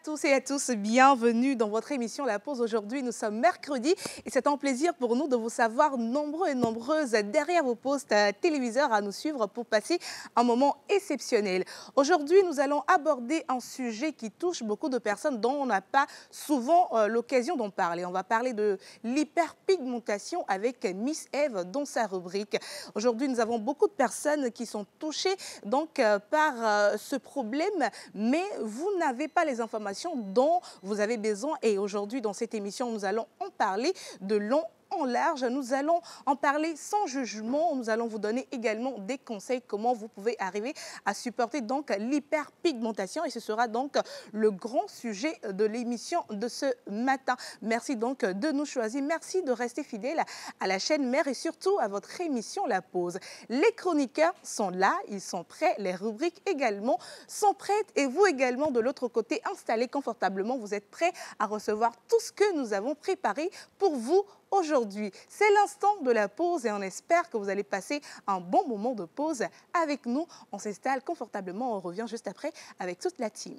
tous et à tous, bienvenue dans votre émission La Pause. Aujourd'hui, nous sommes mercredi et c'est un plaisir pour nous de vous savoir nombreux et nombreuses derrière vos postes téléviseurs à nous suivre pour passer un moment exceptionnel. Aujourd'hui, nous allons aborder un sujet qui touche beaucoup de personnes dont on n'a pas souvent l'occasion d'en parler. On va parler de l'hyperpigmentation avec Miss Eve dans sa rubrique. Aujourd'hui, nous avons beaucoup de personnes qui sont touchées donc par ce problème, mais vous n'avez pas les informations dont vous avez besoin. Et aujourd'hui, dans cette émission, nous allons en parler de long en large. Nous allons en parler sans jugement. Nous allons vous donner également des conseils comment vous pouvez arriver à supporter donc l'hyperpigmentation. Et ce sera donc le grand sujet de l'émission de ce matin. Merci donc de nous choisir. Merci de rester fidèle à la chaîne mère et surtout à votre émission La Pause. Les chroniqueurs sont là, ils sont prêts. Les rubriques également sont prêtes. Et vous également de l'autre côté, installés confortablement, vous êtes prêts à recevoir tout ce que nous avons préparé pour vous aujourd'hui. C'est l'instant de la pause et on espère que vous allez passer un bon moment de pause avec nous. On s'installe confortablement, on revient juste après avec toute la team.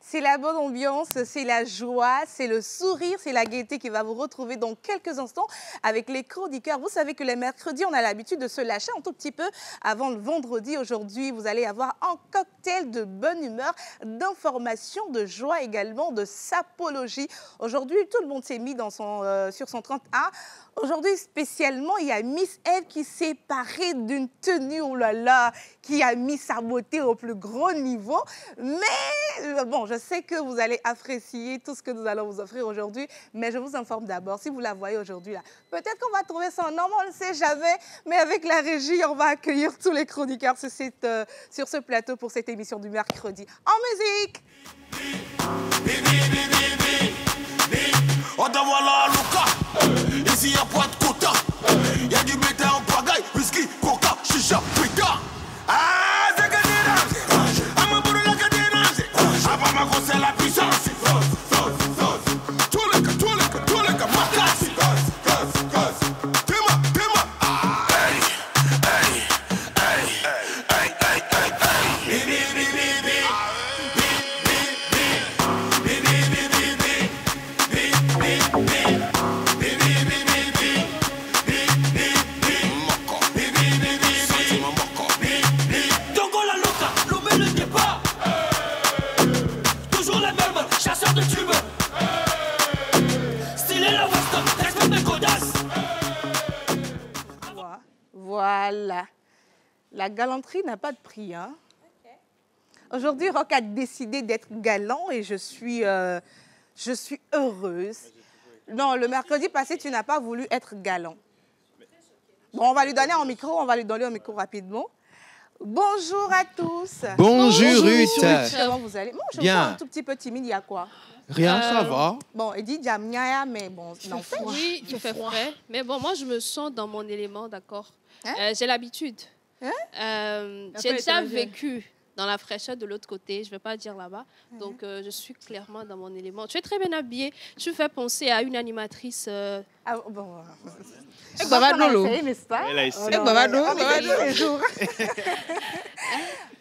C'est la bonne ambiance, c'est la joie, c'est le sourire, c'est la gaieté qui va vous retrouver dans quelques instants avec les chroniqueurs. Vous savez que les mercredis, on a l'habitude de se lâcher un tout petit peu avant le vendredi. Aujourd'hui, vous allez avoir un cocktail de bonne humeur, d'information, de joie également, de sapologie. Aujourd'hui, tout le monde s'est mis dans sur son 31. Aujourd'hui, spécialement, il y a Miss Eve qui s'est parée d'une tenue, oh là là, qui a mis sa beauté au plus gros niveau. Mais bon, je sais que vous allez apprécier tout ce que nous allons vous offrir aujourd'hui. Mais je vous informe d'abord, si vous la voyez aujourd'hui, là, peut-être qu'on va trouver son nom, on ne le sait jamais. Mais avec la régie, on va accueillir tous les chroniqueurs sur ce plateau pour cette émission du mercredi. En musique! On t'envoie la Luca, ici y'a pas de quota. Y'a du bétail en pagaille, whisky, coca, chicha, pita. Ah, c'est que dérange. À ma boule la que dérange. À ma grosse c'est la puissance. Tous les gars, ma classe. Tema. Hey. Voilà. La galanterie n'a pas de prix. Hein? Okay. Aujourd'hui, Rock a décidé d'être galant et je suis heureuse. Non, le mercredi passé, tu n'as pas voulu être galant. Bon, on va lui donner un micro rapidement. Bonjour à tous. Bonjour Ruth. Comment vous allez? Moi, je Bien. me sens un tout petit peu timide, il y a quoi? Rien, ça va. Bon, il dit Djamnia, mais bon, non. Oui, il fait frais. Mais bon, moi, je me sens dans mon élément, d'accord. J'ai l'habitude. J'ai déjà vécu dans la fraîcheur de l'autre côté, je ne vais pas dire là-bas. Donc, je suis clairement dans mon élément. Tu es très bien habillée. Tu fais penser à une animatrice. Ah, bon. Ça va, Nolo. Elle a essayé.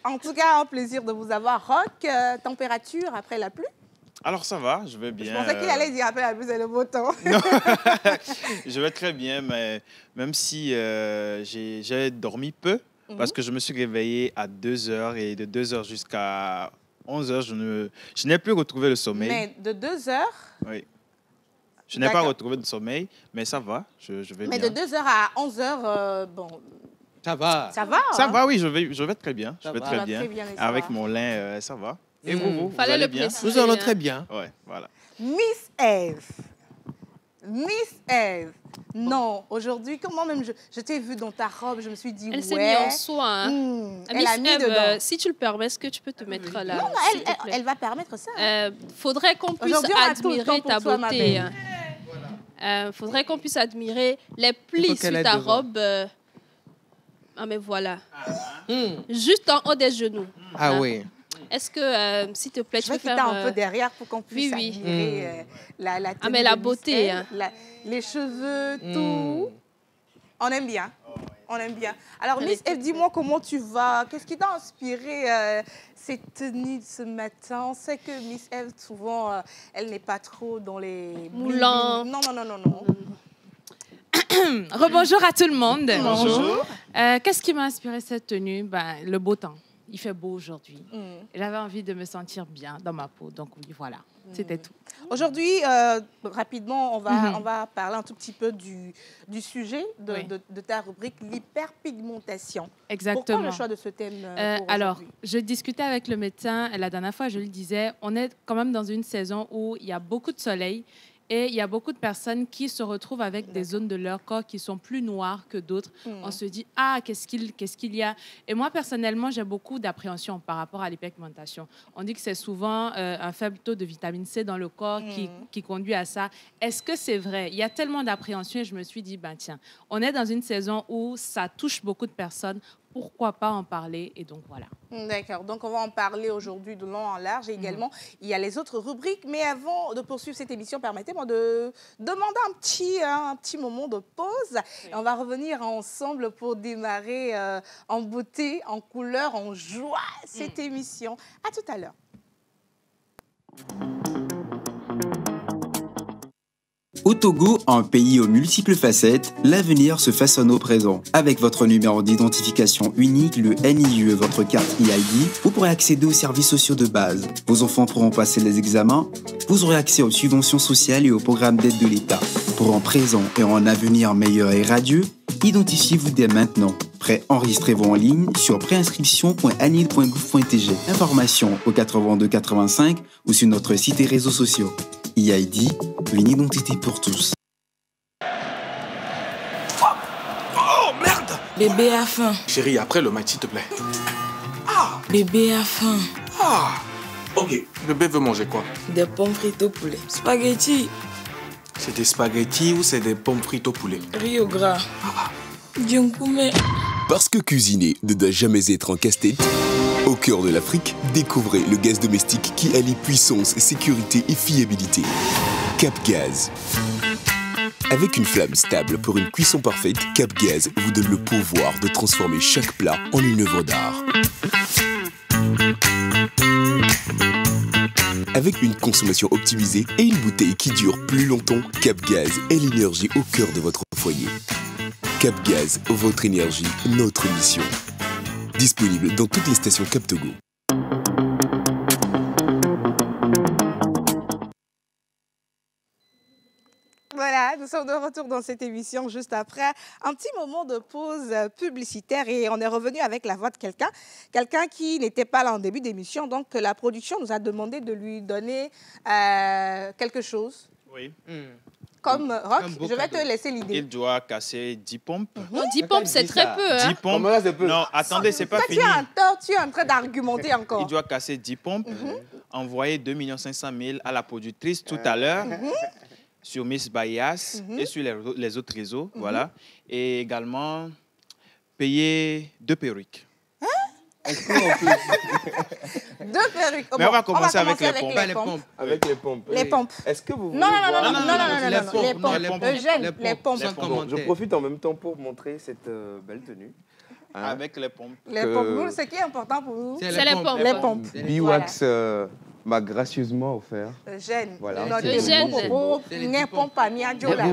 En tout cas, un plaisir de vous avoir. Rock, température après la pluie? Alors ça va, je vais bien. Je pensais qu'il allait dire après la pluie, c'est le beau temps. Non. Je vais très bien, mais même si j'ai dormi peu, parce que je me suis réveillé à 2h et de 2h jusqu'à 11h, je n'ai plus retrouvé le sommeil. Mais de 2h? Oui. Je n'ai pas retrouvé de sommeil, mais ça va, je vais mais bien. Mais de 2h à 11h, bon... Ça va. Ça va, ça hein? va, oui, je vais très bien. Ça je vais va. très bien. Avec mon lin, ça va. Et vous Fallait allez le bien? préciser. Nous allons très bien. Ouais, voilà. Miss Eve, Miss Eve. Non, aujourd'hui, comment même je t'ai vu dans ta robe, je me suis dit, elle s'est mise en soin. Hein. Elle a mis Eve, dedans. si tu le permets, est-ce que tu peux te mettre là? Non, elle va permettre ça. Faudrait qu'on puisse admirer ta beauté. Faudrait qu'on puisse admirer les plis sur ta robe. Ah, mais voilà. Juste en haut des genoux. Ah oui. Est-ce que, s'il te plaît, tu peux faire... un peu derrière pour qu'on puisse admirer la tenue. Ah, mais la beauté. Les cheveux, tout. On aime bien. On aime bien. Alors, Miss Eve, dis-moi comment tu vas. Qu'est-ce qui t'a inspiré cette tenue de ce matin? On sait que Miss Eve, souvent, elle n'est pas trop dans les... moulants. Non. Rebonjour à tout le monde. Bonjour. Qu'est-ce qui m'a inspiré cette tenue? Le beau temps. Il fait beau aujourd'hui. J'avais envie de me sentir bien dans ma peau. Donc oui, voilà, c'était tout. Aujourd'hui, rapidement, on va parler un tout petit peu du sujet de ta rubrique, l'hyperpigmentation. Exactement. Pourquoi le choix de ce thème alors, je discutais avec le médecin la dernière fois, je lui disais, on est quand même dans une saison où il y a beaucoup de soleil. Et il y a beaucoup de personnes qui se retrouvent avec des zones de leur corps qui sont plus noires que d'autres. On se dit, qu'est-ce qu'il y a? Et moi, personnellement, j'ai beaucoup d'appréhension par rapport à l'hyperpigmentation. On dit que c'est souvent un faible taux de vitamine C dans le corps qui conduit à ça. Est-ce que c'est vrai? Il y a tellement d'appréhension et je me suis dit, tiens, on est dans une saison où ça touche beaucoup de personnes. Pourquoi pas en parler? Et donc, voilà. D'accord. Donc, on va en parler aujourd'hui de long en large. Et également, il y a les autres rubriques. Mais avant de poursuivre cette émission, permettez-moi de demander un petit moment de pause. Et on va revenir ensemble pour démarrer en beauté, en couleur, en joie cette émission. À tout à l'heure. Au Togo, un pays aux multiples facettes, l'avenir se façonne au présent. Avec votre numéro d'identification unique, le NIE, votre carte EID, vous pourrez accéder aux services sociaux de base. Vos enfants pourront passer les examens, vous aurez accès aux subventions sociales et aux programmes d'aide de l'État. Pour un présent et un avenir meilleur et radieux, identifiez-vous dès maintenant. Enregistrez-vous en ligne sur préinscription.anil.gouv.tg. Informations au 82 85 ou sur notre site et réseaux sociaux. EID, une identité pour tous. Oh merde! Bébé a faim. Chérie, après le match, s'il te plaît. Bébé a faim. Ok, bébé veut manger quoi? Des pommes frites au poulet. Spaghetti. C'est des spaghettis ou c'est des pommes frites au poulet? Riz au gras. Djunkume. Parce que cuisiner ne doit jamais être un casse-tête, au cœur de l'Afrique, découvrez le gaz domestique qui allie puissance, sécurité et fiabilité. Cap Gaz. Avec une flamme stable pour une cuisson parfaite, Cap Gaz vous donne le pouvoir de transformer chaque plat en une œuvre d'art. Avec une consommation optimisée et une bouteille qui dure plus longtemps, Cap Gaz est l'énergie au cœur de votre foyer. Cap Gaz, votre énergie, notre mission. Disponible dans toutes les stations Cap Togo. Voilà, nous sommes de retour dans cette émission juste après un petit moment de pause publicitaire et on est revenu avec la voix de quelqu'un qui n'était pas là en début d'émission. Donc, la production nous a demandé de lui donner quelque chose. Oui. Comme Rock, je vais te laisser l'idée. Il doit casser 10 pompes. Non, 10 pompes, c'est très peu. 10 pompes. Non, attendez, c'est pas fini. Tu es en train d'argumenter encore. Il doit casser 10 pompes, envoyer 2 500 000 à la productrice tout à l'heure. Sur Miss Bayas et sur les autres réseaux, voilà. Et également, payer 2 perruques. Est-ce qu'on peut... 2 perruques. Mais on va commencer avec les pompes. Avec les pompes. Les pompes. Est-ce que vous voulez non, les pompes. Je profite en même temps pour montrer cette belle tenue. Avec les pompes. Les pompes. Nous, ce qui est important pour nous, c'est les pompes. Les pompes. Biwax m'a gracieusement offert. Eugène. Voilà. Vous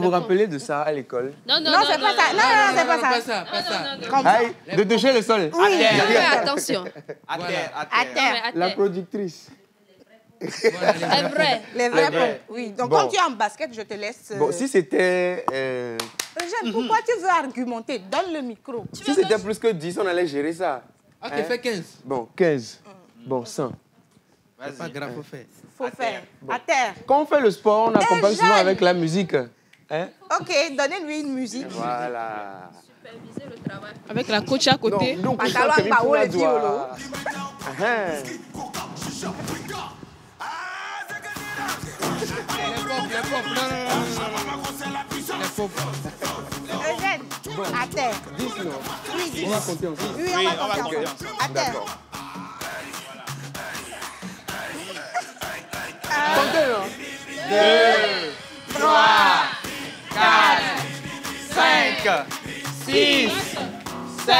vous rappelez de ça à l'école? Non, c'est pas ça. Non, c'est pas ça. De toucher le sol. Oui. Attention. À terre. La productrice. C'est vrai. Les vrais pompes. Oui. Donc, quand tu es en basket, je te laisse... Bon, si c'était... Eugène, pourquoi tu veux argumenter? Donne le micro. Si c'était plus que 10, on allait gérer ça. Ok, fais 15. Bon, 15. Bon, 100. C'est pas grave, faut faire. Faut faire. À terre. Quand on fait le sport, on accompagne souvent avec la musique. Hein? Ok, donnez-lui une musique. Voilà. Superviser le travail. Avec la coach à côté. Non, Pantalon en bas, le diolo. Eugène, à terre. 10, non? Oui, 10. On va compter ensemble. Oui, Oui, on va compter ensemble. À terre. D'accord. Comptez, non? 2, 3, 4, 5, 6, 7,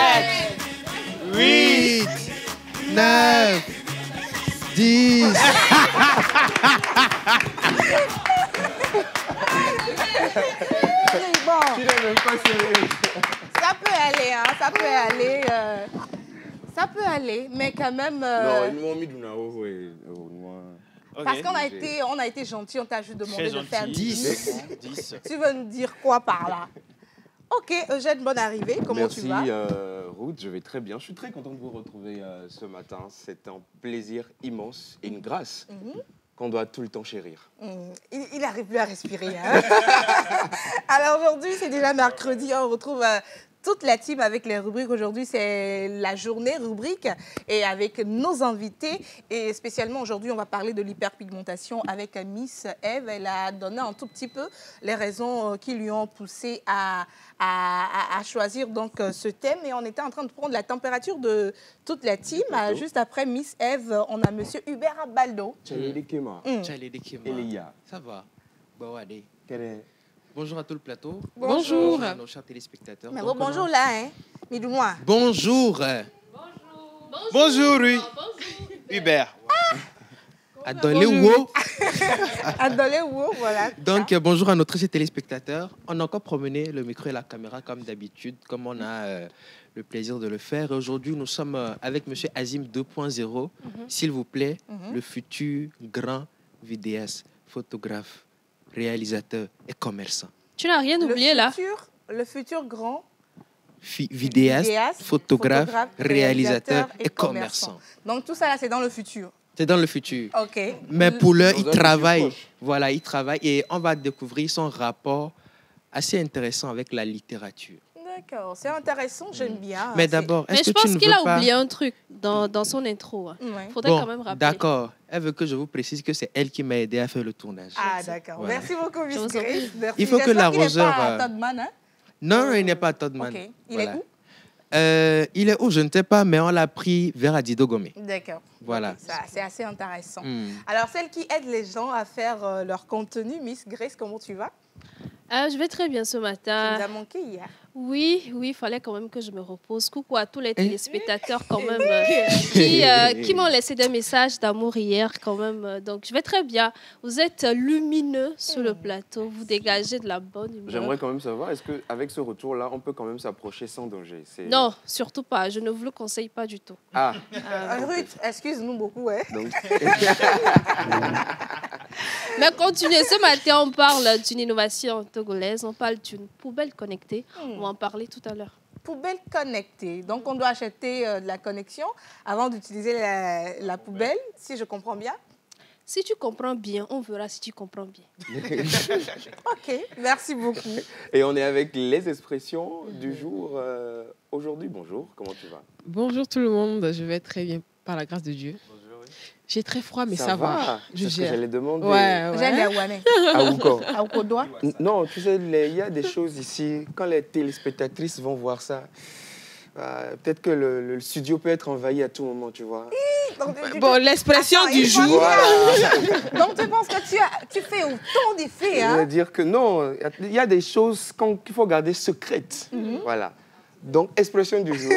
8, 9, 10. Bon, Tu n'es même pas sérieux. ça peut aller, hein, ça peut aller. Ça peut aller, mais quand même... Non, ils m'ont mis du nao et moi. Parce qu'on a été gentils, on t'a juste demandé Très de faire gentil. 10. 10. Tu veux nous dire quoi par là? Ok, Eugène, bonne arrivée. Comment tu vas? Merci, Ruth, je vais très bien. Je suis très content de vous retrouver ce matin. C'est un plaisir immense et une grâce qu'on doit tout le temps chérir. Il n'arrive plus à respirer. Hein? Alors aujourd'hui, c'est déjà mercredi. On retrouve toute la team avec les rubriques. Aujourd'hui, c'est la journée rubrique et avec nos invités. Et spécialement aujourd'hui, on va parler de l'hyperpigmentation avec Miss Eve. Elle a donné un tout petit peu les raisons qui lui ont poussé à choisir donc ce thème. Et on était en train de prendre la température de toute la team. Juste après Miss Eve, on a Monsieur Hubert Abaldo. Tchalédekema. Elia. Ça va. Bon, allez. Quel est... Bonjour à tout le plateau. Bonjour. À nos chers téléspectateurs. Mais Donc, bonjour là, hein. Dis-moi. Bonjour. Bonjour, oui. Hubert. Adolewo. Adolewo, voilà. Donc, bonjour à nos chers téléspectateurs. On a encore promené le micro et la caméra comme d'habitude, comme on a le plaisir de le faire. Et aujourd'hui, nous sommes avec Monsieur Azim 2.0. S'il vous plaît, le futur grand vidéaste, photographe, réalisateur et commerçant. Tu n'as rien oublié là. Le futur grand vidéaste, photographe, réalisateur et commerçant. Donc tout ça là, c'est dans le futur. C'est dans le futur. Ok. Mais pour l'heure, il Dans un travaille. futur proche. Voilà, il travaille et on va découvrir son rapport assez intéressant avec la littérature. D'accord, c'est intéressant, j'aime bien. Mais d'abord, Mais est-ce je que tu pense ne qu'il veux a pas... oublié un truc dans son intro. Ouais. Faudrait quand même rappeler. D'accord. Elle veut que je vous précise que c'est elle qui m'a aidé à faire le tournage. Ah d'accord. Voilà. Merci beaucoup, Miss Je vous en Grace. prie. Merci. Il faut que J'espère l'arroseur, qu'il n'est pas Toddman, hein? Non, il n'est pas Toddman. Ok. Il Voilà. est où? Il est où? Je ne sais pas, mais on l'a pris vers Adido Gomé. D'accord. Voilà. Ok, ça, c'est assez intéressant. Hmm. Alors, celle qui aide les gens à faire leur contenu, Miss Grace, comment tu vas? Je vais très bien ce Tu matin. nous as manqué hier. Oui, il fallait quand même que je me repose. Coucou à tous les téléspectateurs quand même qui m'ont laissé des messages d'amour hier quand même. Donc, je vais très bien. Vous êtes lumineux sur le plateau. Vous dégagez de la bonne humeur. J'aimerais quand même savoir, est-ce qu'avec ce retour-là, on peut quand même s'approcher sans danger? Non, surtout pas. Je ne vous le conseille pas du tout. Ah, Ruth, excuse-nous beaucoup. Hein? donc... Mais continuez. Ce matin, on parle d'une innovation togolaise. On parle d'une poubelle connectée. On va en parler tout à l'heure. Poubelle connectée. Donc, on doit acheter de la connexion avant d'utiliser la poubelle, si je comprends bien. Si tu comprends bien, on verra si tu comprends bien. Ok, merci beaucoup. Et on est avec les expressions du jour. Aujourd'hui, bonjour, comment tu vas? Bonjour tout le monde, je vais très bien par la grâce de Dieu. J'ai très froid, mais ça va. Je C'est ce que gère. j'allais demander. Ouais, J'aime ouais. bien Ouane. À Ouko. À Oukodoa. Non, tu sais, il y a des choses ici, quand les téléspectatrices vont voir ça, peut-être que le studio peut être envahi à tout moment, tu vois. Bon, l'expression Attends, du il faut jour. dire- Donc, tu penses que tu fais autant d'effets, Je hein? veux dire que non, il y a des choses qu'il faut garder secrètes. Voilà. Donc, expression du jour.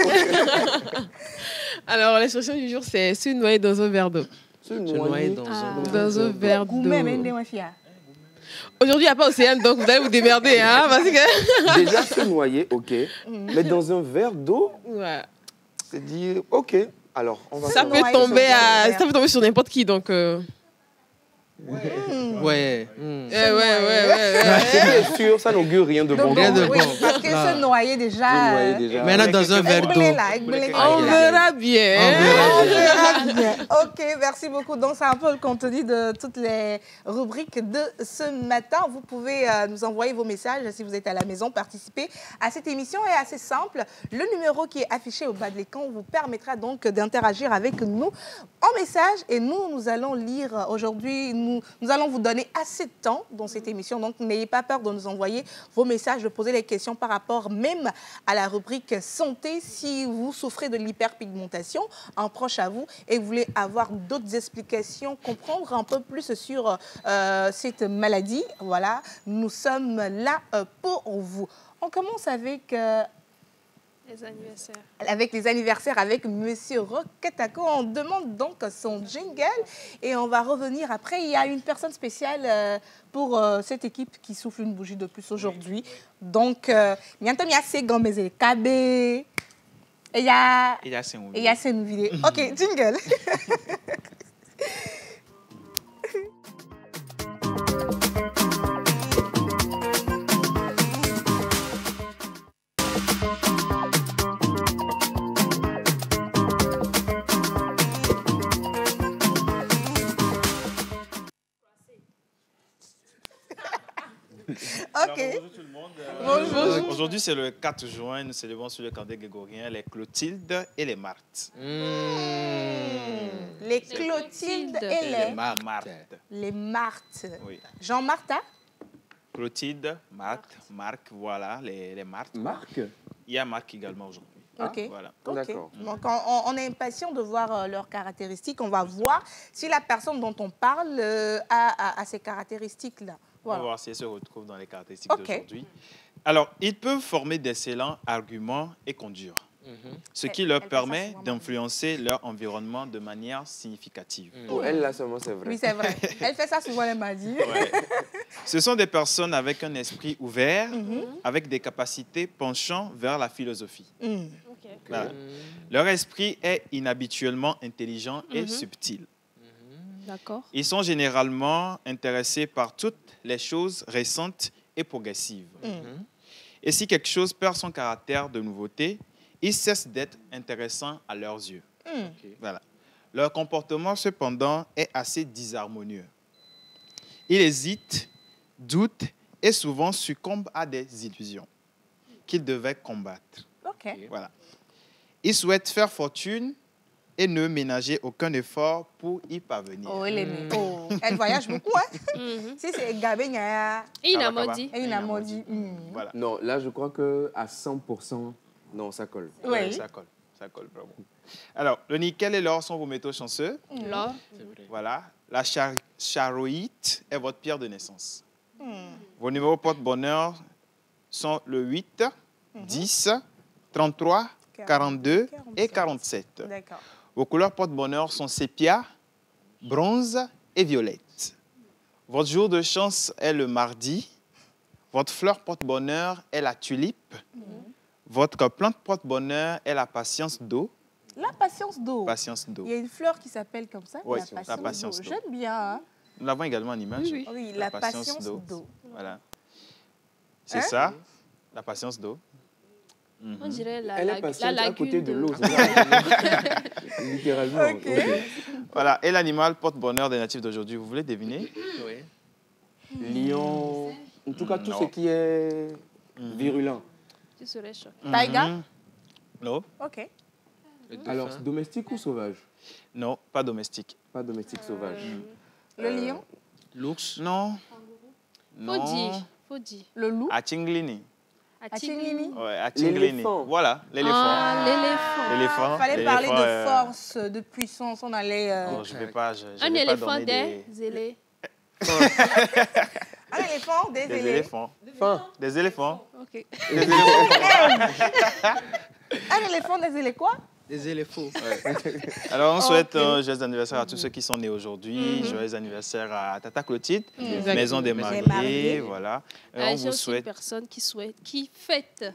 Alors, l'expression du jour, c'est se noyer dans un verre d'eau. Se Je noyer noyais dans un... Dans un verre d'eau. Gourmet, mais ndé, ouais, fia. Aujourd'hui, il n'y a pas océan, donc vous allez vous démerder. Hein, parce que... Déjà, se noyer, ok. Mais dans un verre d'eau, Ouais. c'est dire, ok, alors on va Ça faire- peut noyer tomber sur le ça peut tomber sur n'importe qui, donc... Ouais. ouais. C'est bien sûr, ça n'augure rien de bon. Donc, Rien de oui, bon. parce que se noyer déjà. Maintenant, dans un verre d'eau. On verra bien. On verra bien. Ok, merci beaucoup. Donc, c'est un peu le contenu de toutes les rubriques de ce matin. Vous pouvez nous envoyer vos messages si vous êtes à la maison, participer à cette émission est assez simple. Le numéro qui est affiché au bas de l'écran vous permettra donc d'interagir avec nous en message et nous allons lire aujourd'hui, nous allons vous donner assez de temps dans cette émission, donc n'ayez pas peur de nous envoyer vos messages, de poser les questions par rapport même à la rubrique santé. Si vous souffrez de l'hyperpigmentation, un proche à vous et vous voulez avoir d'autres explications, comprendre un peu plus sur cette maladie, voilà, nous sommes là pour vous. On commence avec... les anniversaires. Avec les anniversaires, avec Monsieur Roquetako. On demande donc son jingle et on va revenir après. Il y a une personne spéciale pour cette équipe qui souffle une bougie de plus aujourd'hui. Donc, bientôt, il y a ces gommes et cabé. Et il y a ces vidéos. Ok, jingle. Ok. Bonjour tout le monde. Bonjour. Aujourd'hui, c'est le 4 juin. Nous célébrons sur le calendrier grégorien les Clotilde et les Marthes. Les Clotilde et les Marthes. Les Marthes. Oui. Jean-Martha? Clotilde, Marc, voilà, les Marthes. Marc? Il y a Marc également aujourd'hui. Ok. Voilà. D'accord. Donc, on est impatient de voir leurs caractéristiques. On va voir si la personne dont on parle a ces caractéristiques-là. Voilà. On va voir si elle se retrouve dans les caractéristiques d'aujourd'hui. Alors, ils peuvent former d'excellents arguments et conduire, ce qui leur permet d'influencer leur environnement de manière significative. Pour elle, là seulement, c'est vrai. Oui, c'est vrai. Elle fait ça souvent, elle m'a dit. Ouais. Ce sont des personnes avec un esprit ouvert, avec des capacités penchant vers la philosophie. Voilà. Leur esprit est inhabituellement intelligent et subtil. D'accord. Ils sont généralement intéressés par toutes les choses récentes et progressives. Et si quelque chose perd son caractère de nouveauté, ils cessent d'être intéressants à leurs yeux. Voilà. Leur comportement, cependant, est assez disharmonieux. Ils hésitent, doutent et souvent succombent à des illusions qu'ils devaient combattre. Voilà. Ils souhaitent faire fortune et ne ménager aucun effort pour y parvenir. Oh, elle voyage beaucoup, hein? Si c'est Gabé, il y a... Inamodi. Voilà. Non, là, je crois qu'à 100%, non, ça colle. Oui. Ça colle vraiment. Alors, le nickel et l'or sont vos métaux chanceux. L'or. Voilà. La charoïte est votre pierre de naissance. Vos numéros porte-bonheur sont le 8, 10, 33, 42 et 47. D'accord. Vos couleurs porte-bonheur sont sépia, bronze et violette. Votre jour de chance est le mardi. Votre fleur porte-bonheur est la tulipe. Votre plante porte-bonheur est la patience d'eau. La patience d'eau. Patience d'eau. Il y a une fleur qui s'appelle comme ça, Oui, la patience d'eau. J'aime bien. Hein? Nous l'avons également en image. Oui, la patience d'eau. Voilà. C'est ça, la patience d'eau. On dirait Elle est patiente à côté de l'eau. Littéralement. Okay. Voilà. Et l'animal porte-bonheur des natifs d'aujourd'hui, vous voulez deviner? Oui. Lion. En tout cas, tout ce qui est virulent. Tu serais choqué. Taïga? Non. Ok. Alors, domestique ou sauvage? Non, pas domestique. Pas domestique, sauvage. Le lion? L'ours? Non. Faut dire. Le loup? Atinglini. Atinglini? Ouais, Atinglini. Voilà, l'éléphant. Ah, l'éléphant. Il fallait parler de force, de puissance. On allait... Non, je ne vais pas. Un éléphant des éléphants. Un éléphant, des éléphants. Des éléphants. Ok. Des éléphants. Un éléphant, des éléphants quoi? Des éléphants. Alors, on souhaite un joyeux anniversaire à tous ceux qui sont nés aujourd'hui. Joyeux anniversaire à Tata Clotilde, Maison des Mariés. Voilà. On vous souhaite. Une personne qui fête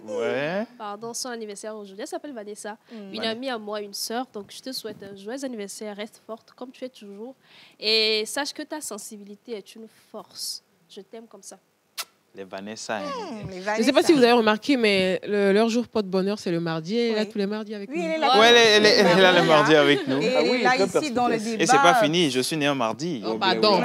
son anniversaire aujourd'hui. Elle s'appelle Vanessa. Une amie à moi, une sœur. Donc, je te souhaite un joyeux anniversaire. Reste forte comme tu es toujours. Et sache que ta sensibilité est une force. Je t'aime comme ça. Les Vanessa. Je ne sais pas si vous avez remarqué, mais leur jour porte-bonheur, c'est le mardi. Elle est là tous les mardis avec nous. Elle est là le mardi avec nous. Et elle est là ici dans le débat. Et c'est pas fini, je suis né un mardi. Oh, pardon.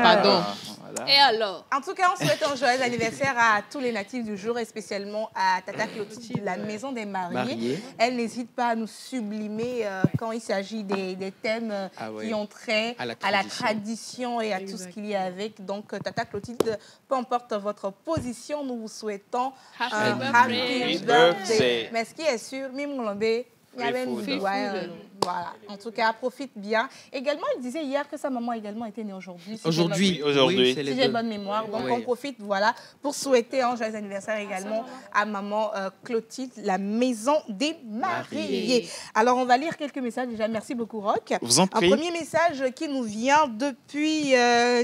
Et alors? En tout cas, on souhaite un joyeux anniversaire à tous les natifs du jour et spécialement à Tata Clotilde de la Maison des Mariés. Elle n'hésite pas à nous sublimer quand il s'agit des thèmes qui ont trait à la tradition et à tout ce qu'il y a avec. Donc, Tata Clotilde, peu importe votre position, nous vous souhaitons un happy birthday. Mais ce qui est sûr, Mimoulandé, il y avait une voilà. En tout cas, profite bien. Également, il disait hier que sa maman également était née aujourd'hui. Aujourd'hui. Si j'ai bonne mémoire. Donc, on profite, voilà, pour souhaiter un joyeux anniversaire également à maman Clotilde, la Maison des Mariés. Alors, on va lire quelques messages déjà. Merci beaucoup, Roch. Vous en prie. Un premier message qui nous vient depuis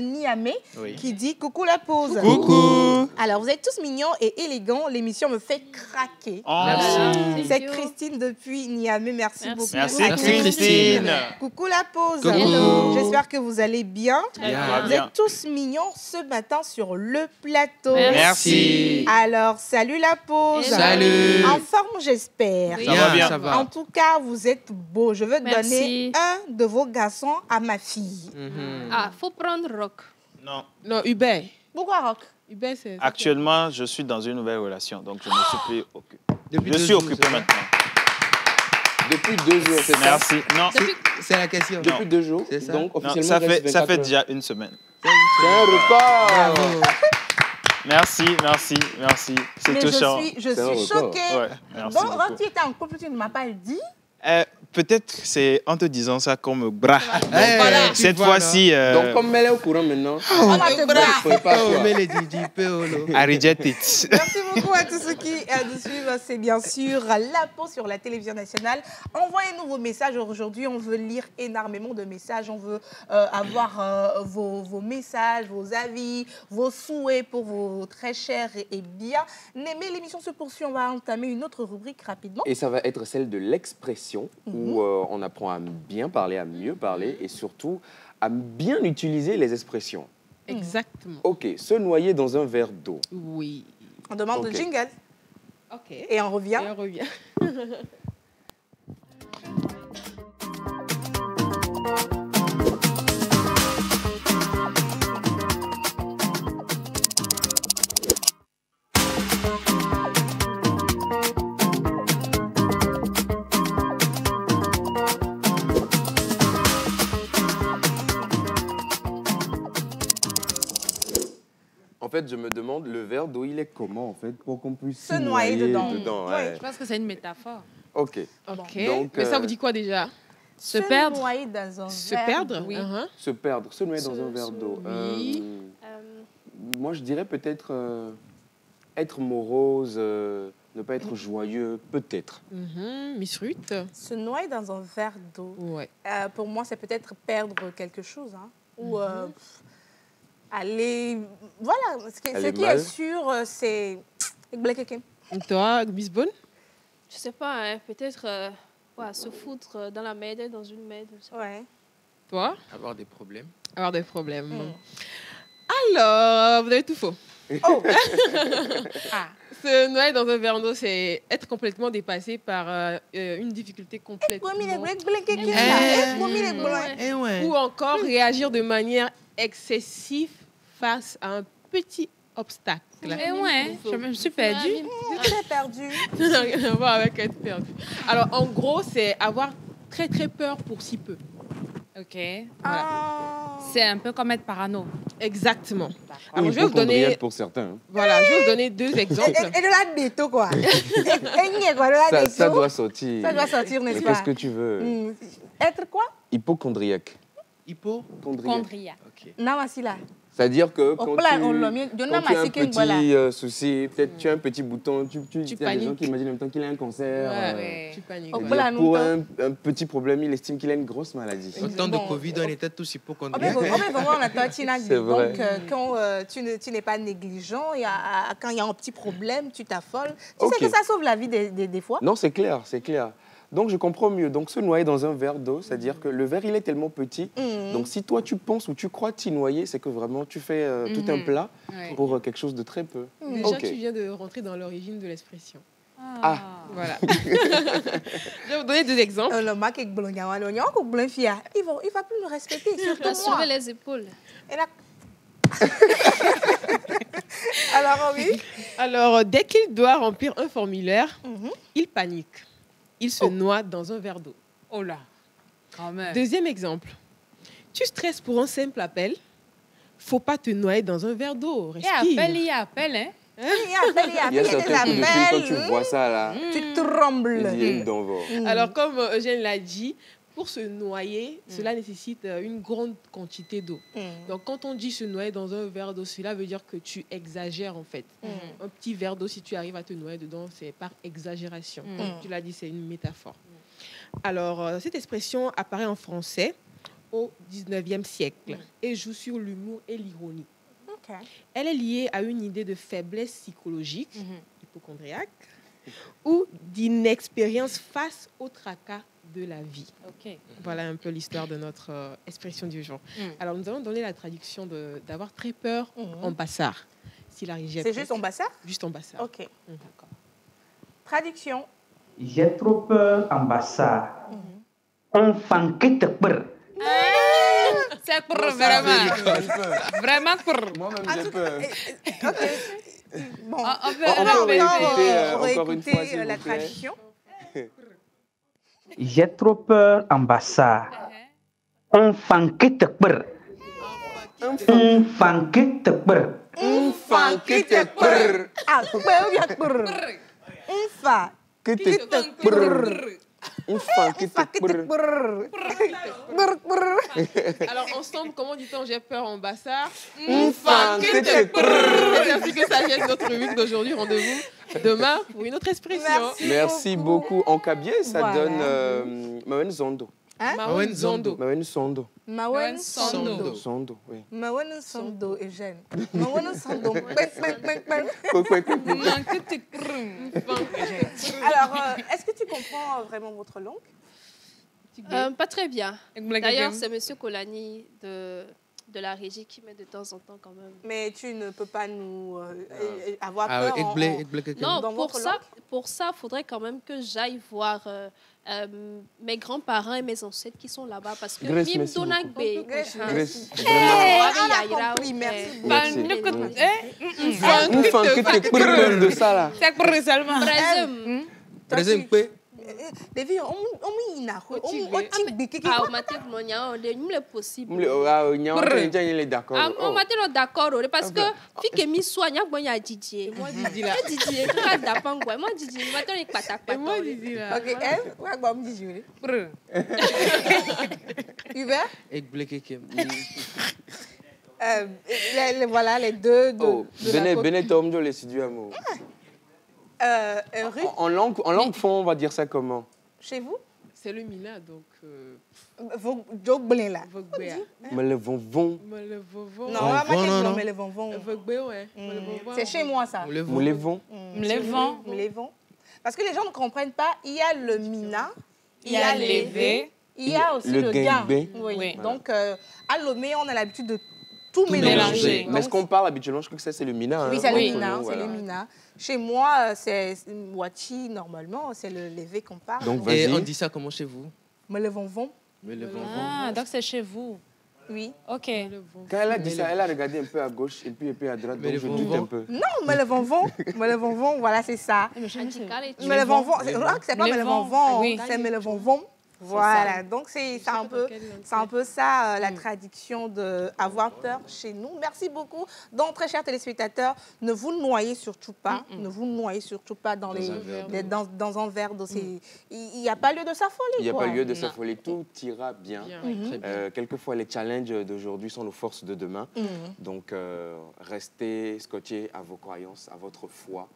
Niamey, qui dit « Coucou la pause ». Coucou. Alors, vous êtes tous mignons et élégants. L'émission me fait craquer. Oh. Merci. C'est Christine depuis Niamey. Merci beaucoup. Merci Christine. Coucou la pause. Coucou. J'espère que vous allez bien. Vous êtes tous mignons ce matin sur le plateau. Merci. Alors, salut la pause. Salut. En forme, j'espère. Ça va bien. Ça va. En tout cas, vous êtes beaux. Je veux donner un de vos garçons à ma fille. Ah, faut prendre Roch. Non. Non, Hubert. Pourquoi Roch? Hubert, c'est... Actuellement, je suis dans une nouvelle relation, donc je ne suis plus occupé. Je suis occupé maintenant. Depuis 2 jours, c'est ça? Merci. Non. C'est la question. Depuis 2 jours, c'est ça. donc Non, officiellement, ça fait déjà une semaine. C'est un record. Merci. C'est touchant. Je suis choquée. Ouais, merci Donc, beaucoup. quand tu étais en couple, tu ne m'as pas dit. Peut-être c'est en te disant ça comme bras. Voilà. Cette fois-ci. Donc, comme elle est au courant maintenant, On va te bras. I reject it. Merci beaucoup à tous ceux qui nous suivent. C'est bien sûr La Pause sur la télévision nationale. Envoyez-nous vos messages aujourd'hui. On veut lire énormément de messages. On veut avoir vos messages, vos avis, vos souhaits pour vos très chers et bien aimés. L'émission se poursuit. On va entamer une autre rubrique rapidement. et ça va être celle de l'expression, où on apprend à bien parler, à mieux parler et surtout à bien utiliser les expressions. Exactement. Ok, se noyer dans un verre d'eau. Oui. On demande le jingle. OK. Et on revient. Et on revient. En fait, je me demande, le verre d'eau, il est comment, en fait, pour qu'on puisse Se noyer dedans. Ouais. Je pense que c'est une métaphore. Ok. OK. Donc, Mais ça vous dit quoi déjà? Se perdre. noyer dans un Se verre perdre? d'eau. Oui. se perdre, se noyer dans un verre d'eau. oui. Moi, je dirais peut-être être morose, ne pas être joyeux, peut-être. Miss Ruth? Se noyer dans un verre d'eau. Ouais. Pour moi, c'est peut-être perdre quelque chose. Hein, ou aller... Voilà, ce qui est sûr, c'est... Toi, Miss Bonne? Je sais pas, hein, peut-être se foutre dans la merde, dans une merde. Ouais. Toi? Avoir des problèmes. Avoir des problèmes. Alors, vous avez tout faux. Oh. Se noyer dans un verre d'eau, c'est être complètement dépassé par une difficulté complètement. Ou encore réagir de manière excessive face à un petit obstacle. Je me suis perdue. Très perdue. Ça n'a rien à voir avec être perdu. Alors, en gros, c'est avoir très, très peur pour si peu. OK. Voilà. C'est un peu comme être parano. Exactement. Ou Alors, je vais vous donner... pour certains. Hein. Voilà, je vais vous donner 2 exemples. Et de la déto, quoi. Ça doit sortir. Ça doit sortir, n'est-ce Mais pas? qu'est-ce que tu veux? Être quoi? Hypochondriaque. Hypochondriaque. Ok. Namasila. C'est-à-dire que quand tu as un petit souci, peut-être tu as un petit bouton, tu y a des paniques. gens qui imaginent en même temps qu'il a un cancer. Tu paniques. Pour un petit problème, il estime qu'il a une grosse maladie. Au temps de Covid, on était tous hypochondriaques. C'est vrai. Donc, quand tu n'es pas négligent, quand il y a un petit problème, tu t'affoles. Tu sais que ça sauve la vie des fois. Non, c'est clair, c'est clair. Donc, je comprends mieux. Donc, se noyer dans un verre d'eau, c'est-à-dire que le verre, il est tellement petit. Donc, si toi, tu penses ou tu crois t'y noyer, c'est que vraiment, tu fais tout un plat pour quelque chose de très peu. Déjà, tu viens de rentrer dans l'origine de l'expression. Ah. Voilà. Je vais vous donner 2 exemples. Le mec il va plus nous respecter, surtout moi. Soulever les épaules. Et là... Alors, oui. Alors, dès qu'il doit remplir un formulaire, il panique. Il se noie dans un verre d'eau. Oh là, quand même. 2e exemple. Tu stresses pour un simple appel. Faut pas te noyer dans un verre d'eau. Respire. Il appelle, hein? Il y a certains coups de fil, quand tu vois ça, là, tu trembles. Alors, comme Eugène l'a dit, pour se noyer, cela nécessite une grande quantité d'eau. Donc, quand on dit se noyer dans un verre d'eau, cela veut dire que tu exagères, en fait. Un petit verre d'eau, si tu arrives à te noyer dedans, c'est par exagération. Comme tu l'as dit, c'est une métaphore. Alors, cette expression apparaît en français au 19e siècle et joue sur l'humour et l'ironie. Elle est liée à une idée de faiblesse psychologique, hypocondriaque, ou d'inexpérience face au tracas de la vie. Voilà un peu l'histoire de notre expression du jour. Alors, nous allons donner la traduction d'avoir très peur en bassard. Si la régie C'est juste en bassard? Juste en bassard. Ok. D'accord. Traduction. J'ai trop peur en bassard. On fan que te peur. C'est pour vraiment. Vraiment pour. Moi-même, j'ai peur. Bon, on peut encore une fois, s'il la vous plaît. traduction. J'ai trop peur en bassard. On fan que te peur. On fan que te peur. Un fan que te peur. Ah, un fa. Que te peur. Un fan que te peur. Alors, ensemble, comment dit-on j'ai peur en bassard? Un fan que te peur. C'est ainsi que ça gêne notre rubrique d'aujourd'hui. Rendez-vous demain pour une autre expression. Merci beaucoup. En kabyé, ça Voilà. donne Mawen Zondo. Mawen Zondo. Mawen Sondo. Mawen Sondo. Sondo, oui. Mawen Sondo et jeune. Mawen Sondo. Alors, est-ce que tu comprends vraiment votre langue? Pas très bien. D'ailleurs, c'est M. Kolani de la régie qui met de temps en temps quand même. Mais tu ne peux pas nous avoir Ah peur ouais, Non, dans votre pour ça, il faudrait quand même que j'aille voir mes grands-parents et mes ancêtres qui sont là-bas. Parce que Grace, Mim merci Donagbe. Grace, on a compris, merci beaucoup. Un fan que te peur de ça, là. C'est pour seulement. Présum. Les filles, on y a Ah, au matin, il est possible. Il est d'accord. Ah, on matin, d'accord. Parce que, fille qui mis soigne, il y a Didier. Moi, Didier là. Didier, tu d'apprendre quoi. Moi, Didier, matin, il patate. Et moi, Didier là. Ok, elle, ouais, bon, me dis, Hubert? Voilà, les deux de Benet Omdo, les studios amour. En langue fond, on va dire ça comment? Chez vous? C'est le Mina, donc... Vos joggblin là. Me le vont. Non, on va pas me le vont. C'est chez moi ça. Me le vont. Me le vont. Parce que les gens ne comprennent pas, il y a le Mina, il y a l'évé, il y a aussi le gain. Oui. Donc, à Lomé, on a l'habitude de tout mélanger. Mais ce qu'on parle habituellement, je crois que ça, c'est le Mina. Oui, c'est le Mina. C'est le Mina. Chez moi, c'est Wachi, normalement, c'est le lévé qu'on parle. Donc, et on dit ça comment chez vous? Me le vont. Ah, donc c'est chez vous. Oui. Ok. Quand elle a dit ça, elle a regardé un peu à gauche et puis à droite, donc je doute un peu. Non, me le vont, voilà, c'est ça. Me le vont, c'est pas me le vont, c'est me le vont. Voilà, donc c'est un peu ça la traduction d'avoir peur chez nous. Merci beaucoup. Donc, très chers téléspectateurs, ne vous noyez surtout pas. Ne vous noyez surtout pas dans un verre d'eau. Il n'y a pas lieu de s'affoler. Il n'y a pas lieu de s'affoler. Tout ira bien. Quelquefois, les challenges d'aujourd'hui sont nos forces de demain. Donc, restez scotchés à vos croyances, à votre foi.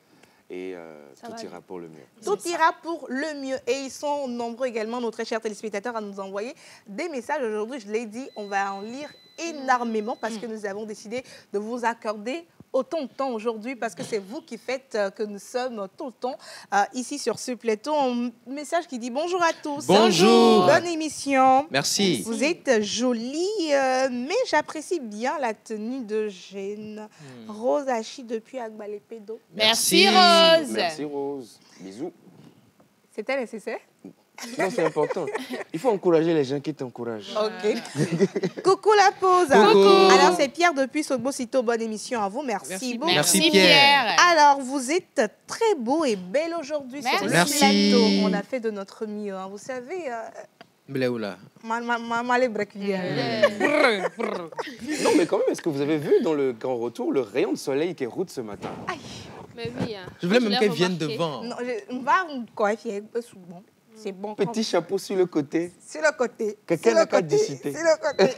Et tout ira pour le mieux. Tout ira pour le mieux. Et ils sont nombreux également, nos très chers téléspectateurs, à nous envoyer des messages. Aujourd'hui, je l'ai dit, on va en lire énormément parce que nous avons décidé de vous accorder autant de temps aujourd'hui parce que c'est vous qui faites que nous sommes tout le temps ici sur ce plateau. Un message qui dit bonjour à tous. Bonjour. Bonne émission. Merci. Vous êtes jolie, mais j'apprécie bien la tenue de Jeanne. Rose Hachi depuis Agbalepédo. Merci Rose. Merci Rose. Bisous. C'était nécessaire? Non, c'est important. Il faut encourager les gens qui t'encouragent. Ok. Coucou la pause. Coucou. Alors, c'est Pierre depuis Sogbosito. Bonne émission à vous. Merci beaucoup. Merci Pierre. Alors, vous êtes très beau et belle aujourd'hui sur le Merci. plateau. On a fait de notre mieux. Hein. Vous savez... Bléoula. Non, mais quand même, est-ce que vous avez vu dans le grand retour le rayon de soleil qui route ce matin? Mais oui. Hein. Je voulais Moi, même l'ai qu'elle vienne remarqué. devant. Non, on va quoi faire souvent. C'est bon. Petit chapeau sur le côté. Sur le côté. Quelqu'un Sur le n'a pas côté. discuté. Sur le côté.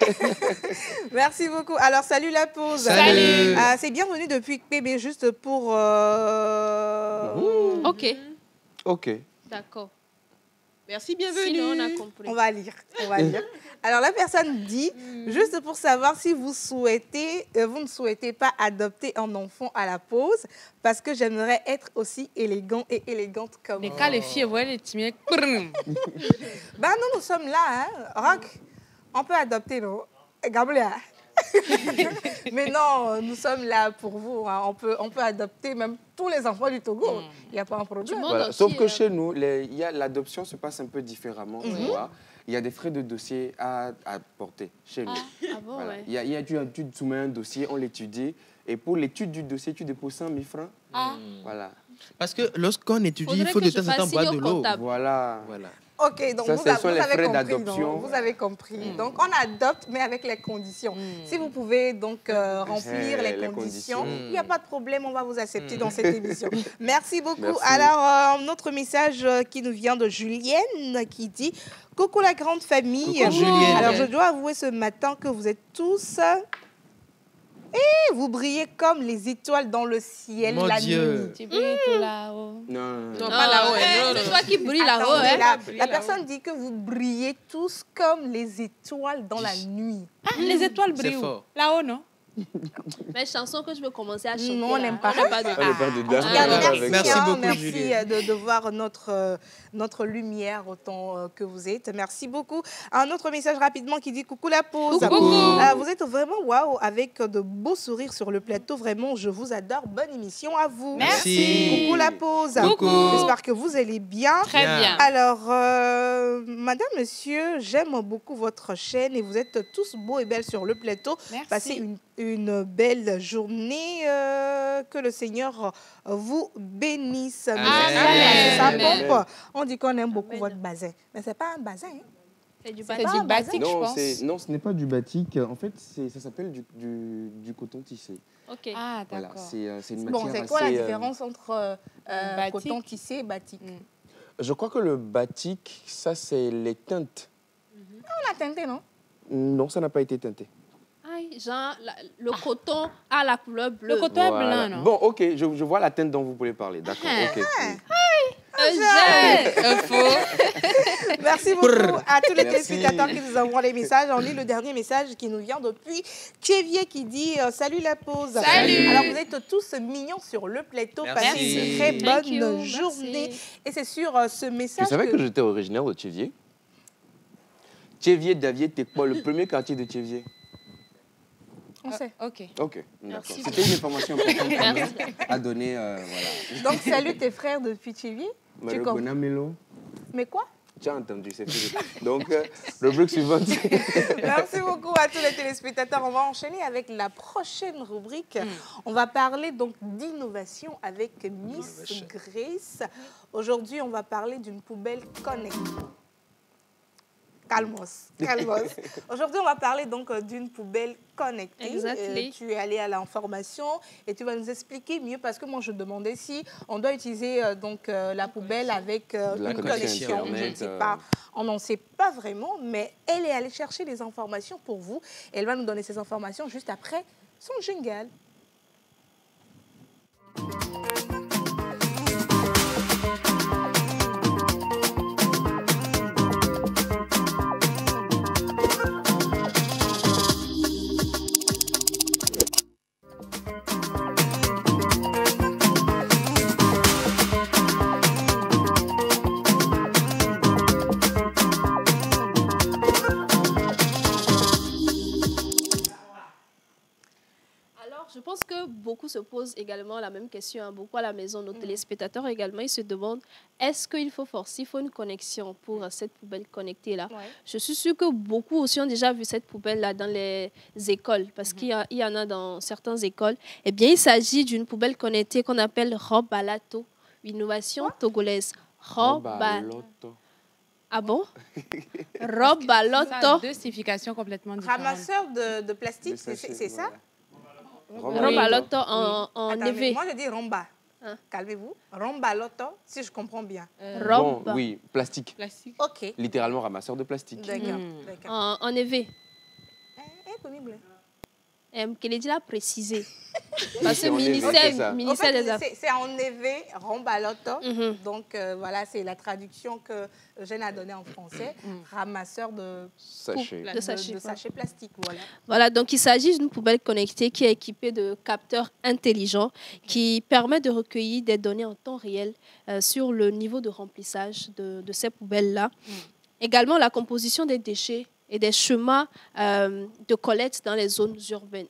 Merci beaucoup. Alors, salut la pause. Salut. C'est bienvenue depuis PB juste pour... Ok, Ok. d'accord. Merci, bienvenue. Sinon, on a compris. On va lire. Alors, la personne dit, juste pour savoir si vous souhaitez, vous ne souhaitez pas adopter un enfant à la pause, parce que j'aimerais être aussi élégant et élégante comme Les vous. cas, les filles, vous voyez les timides. Ben, nous sommes là, hein. Rock, on peut adopter, non? Gabriel. Mais non, nous sommes là pour vous. Hein. On peut adopter même tous les enfants du Togo. Il n'y a pas un problème. Voilà. Sauf que chez nous, l'adoption se passe un peu différemment. Tu vois. Il y a des frais de dossier à porter chez nous. Ah bon, Voilà. ouais. Tu soumets un dossier, on l'étudie. Et pour l'étude du dossier, tu déposes 100 000 francs. Voilà. Parce que lorsqu'on étudie, il faut de temps en temps boire de l'eau. Voilà. Ok, donc Ça, vous, ce sont vous les avez frais compris. d'adoption. Vous avez compris. Donc, on adopte, mais avec les conditions. Si vous pouvez donc remplir les conditions, il n'y a pas de problème, on va vous accepter dans cette émission. Merci beaucoup. Merci. Alors, notre message qui nous vient de Julienne qui dit « Coucou la grande famille. Coucou, Julienne. Alors, je dois avouer ce matin que vous êtes tous... Et vous brillez comme les étoiles dans le ciel Mon la Dieu. nuit. Tu brilles tout là-haut. Non. Non, pas là-haut. C'est toi qui brille là-haut. Attendez, Hein. la personne dit que vous brillez tous comme les étoiles dans la nuit. Ah, les étoiles C'est brillent où? fort. Là-haut, non? Mais chanson que je veux commencer à chanter. Non, on là. n'aime pas. On n'aime pas de On n'est pas dedans. En tout cas, On est merci, avec Merci toi. beaucoup, merci Julienne. de voir notre lumière autant que vous êtes. Merci beaucoup. Un autre message rapidement qui dit coucou la pause. Coucou. Vous êtes vraiment waouh avec de beaux sourires sur le plateau. Vraiment, je vous adore. Bonne émission à vous. Merci. Coucou la pause. Coucou. J'espère que vous allez bien. Très bien. Alors, madame, monsieur, j'aime beaucoup votre chaîne et vous êtes tous beaux et belles sur le plateau. Merci. Passez une belle journée. Que le Seigneur vous bénisse. Amen. Ça Amen. pompe. On dit qu'on aime beaucoup votre bazin. Mais ce n'est pas un bazin. Hein. C'est du C'est bâtiment. du batik, je Non, pense. non, ce n'est pas du batik. En fait, ça s'appelle du coton tissé. Ok. Ah, Voilà, d'accord. c'est une Bon, matière c'est quoi la assez, différence entre batik. coton tissé et batik? Je crois que le batik, ça, c'est les teintes. On a teinté, non? Non, ça n'a pas été teinté. Aïe, genre, le coton a la couleur bleue. Le coton est Voilà. blanc, non? Bon, ok, je vois la teinte dont vous voulez parler. D'accord, ok. Merci beaucoup à tous les Merci. téléspectateurs qui nous envoient les messages. On lit le dernier message qui nous vient depuis Tchévier qui dit salut la pause. Salut. Alors vous êtes tous mignons sur le plateau. Merci. Passez une très Thank you. bonne Merci. journée. Et c'est sur ce message Tu savais que j'étais originaire de Tchévier? Tchévier, Davier, Tekpo, le premier quartier de Tchévier. on sait. Ok. Ok, d'accord. Merci. C'était une information importante quand même à donner. Voilà. Donc salut tes frères depuis Tchévier. Tu comprends? Melo. Mais quoi? Tu as entendu, c'est fini. Donc, rubrique suivante. Merci beaucoup à tous les téléspectateurs. On va enchaîner avec la prochaine rubrique. On va parler donc d'innovation avec Miss Grace. Aujourd'hui, on va parler d'une poubelle connectée. Calmos, calmos. Aujourd'hui, on va parler donc d'une poubelle connectée. Exactly. Tu es allé à l'information et tu vas nous expliquer mieux parce que moi, je demandais si on doit utiliser donc la poubelle avec La une connexion connexion. Je ne Internet, sais pas. On n'en sait pas vraiment, mais elle est allée chercher les informations pour vous. Elle va nous donner ces informations juste après son jingle. Alors, je pense que beaucoup se posent également la même question, hein, beaucoup à la maison, nos téléspectateurs également, ils se demandent, est-ce qu'il faut forcer, il faut une connexion pour cette poubelle connectée-là? Je suis sûre que beaucoup aussi ont déjà vu cette poubelle-là dans les écoles, parce qu'il y en a dans certaines écoles. Eh bien, il s'agit d'une poubelle connectée qu'on appelle Robalato, innovation togolaise. Robaloto. Ah bon? Robaloto. Ça a deux significations complètement différentes. Ramasseur de plastique, c'est ça? Robaloto en élevé. Moi, je dis romba. Calmez-vous. Rombaloto, si je comprends bien. Bon, oui, plastique. OK. Littéralement ramasseur de plastique. D'accord. En élevé. Qu'elle est déjà précisé. Parce que ministère des Affaires. C'est en élevé, rombaloto. Donc, voilà, c'est la traduction que Eugène a donnée en français. Ramasseur de sachets plastiques. Voilà, donc il s'agit d'une poubelle connectée qui est équipée de capteurs intelligents qui permet de recueillir des données en temps réel sur le niveau de remplissage de ces poubelles-là. Également, la composition des déchets et des chemins de collecte dans les zones urbaines.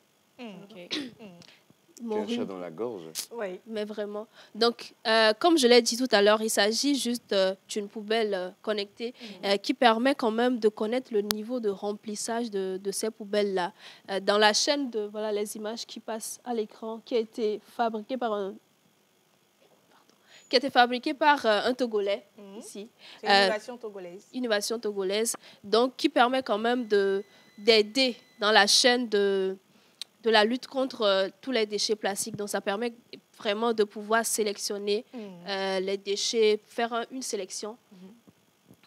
Un chat dans la gorge. Oui, mais vraiment. Donc, comme je l'ai dit tout à l'heure, il s'agit juste d'une poubelle connectée qui permet quand même de connaître le niveau de remplissage de ces poubelles-là. Dans la chaîne de les images qui passent à l'écran, qui a été fabriquée par un Togolais, ici. C'est une innovation togolaise. Innovation togolaise, donc qui permet quand même d'aider dans la chaîne de la lutte contre tous les déchets plastiques. Donc, ça permet vraiment de pouvoir sélectionner les déchets, faire une sélection.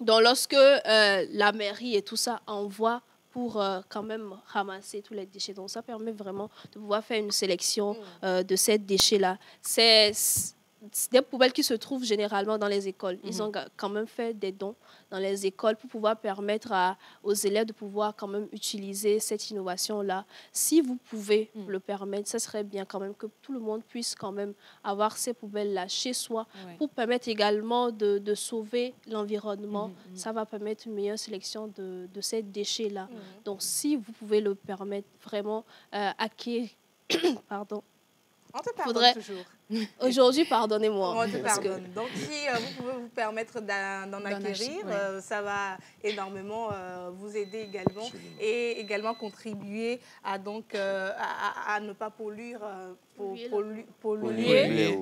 Donc, lorsque la mairie et tout ça envoie pour quand même ramasser tous les déchets. Donc, ça permet vraiment de pouvoir faire une sélection de ces déchets-là. C'est des poubelles qui se trouvent généralement dans les écoles. Ils ont quand même fait des dons dans les écoles pour pouvoir permettre aux élèves de pouvoir quand même utiliser cette innovation-là. Si vous pouvez le permettre, ça serait bien quand même que tout le monde puisse quand même avoir ces poubelles-là chez soi pour permettre également de sauver l'environnement. Ça va permettre une meilleure sélection de ces déchets-là. Donc, si vous pouvez le permettre, vraiment acquérir... Pardon. On te pardonne toujours. Aujourd'hui, pardonnez-moi. On te pardonne. Donc, si vous pouvez vous permettre d'en acquérir, ça va énormément vous aider également et également contribuer à, à ne pas polluer. Polluer.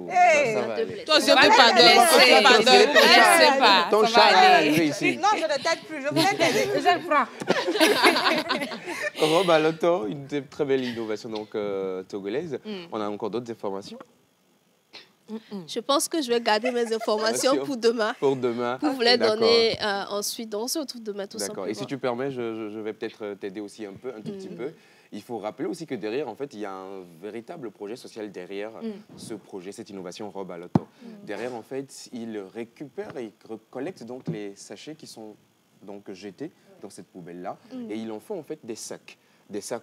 Toi aussi, on te pardonne. C'est pas. Ton chat est arrivé ici. Non, je ne t'aide plus. Je voulais t'aider. Je le prends. Robaloto, une très belle innovation togolaise. On a encore d'autres informations? Je pense que je vais garder mes informations pour demain. Pour demain. Pour vous les donner ensuite. Donc, on se retrouve demain tout simplement. D'accord. Et si tu permets, je vais peut-être t'aider aussi un tout petit peu. Il faut rappeler aussi que derrière, en fait, il y a un véritable projet social derrière ce projet, cette innovation Robaloto. Derrière, en fait, il récupère et recollecte donc les sachets qui sont donc jetés dans cette poubelle-là. Et ils en font en fait des sacs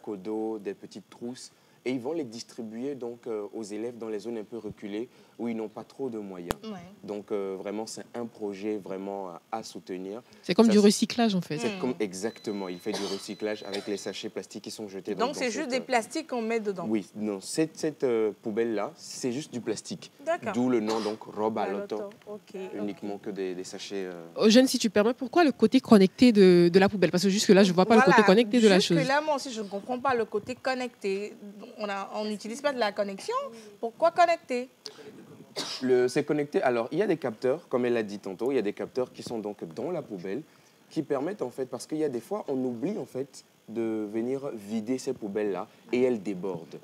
au dos, des petites trousses. Et ils vont les distribuer donc aux élèves dans les zones un peu reculées où ils n'ont pas trop de moyens. Donc vraiment, c'est un projet vraiment à soutenir. C'est comme du recyclage en fait. Exactement, il fait du recyclage avec les sachets plastiques qui sont jetés. Donc c'est juste des plastiques qu'on met dedans? Oui, non, cette poubelle-là, c'est juste du plastique. D'où le nom donc Robaloto. Uniquement que des sachets. Eugène, si tu permets, pourquoi le côté connecté de la poubelle? Parce que jusque-là, je ne vois pas le côté connecté de la chose. Jusque-là, moi aussi, je ne comprends pas le côté connecté. On n'utilise pas de la connexion. Pourquoi connecter? C'est connecté. Alors, il y a des capteurs, comme elle l'a dit tantôt, il y a des capteurs qui sont donc dans la poubelle, qui permettent en fait, parce qu'il y a des fois, on oublie en fait de venir vider ces poubelles-là et elles débordent.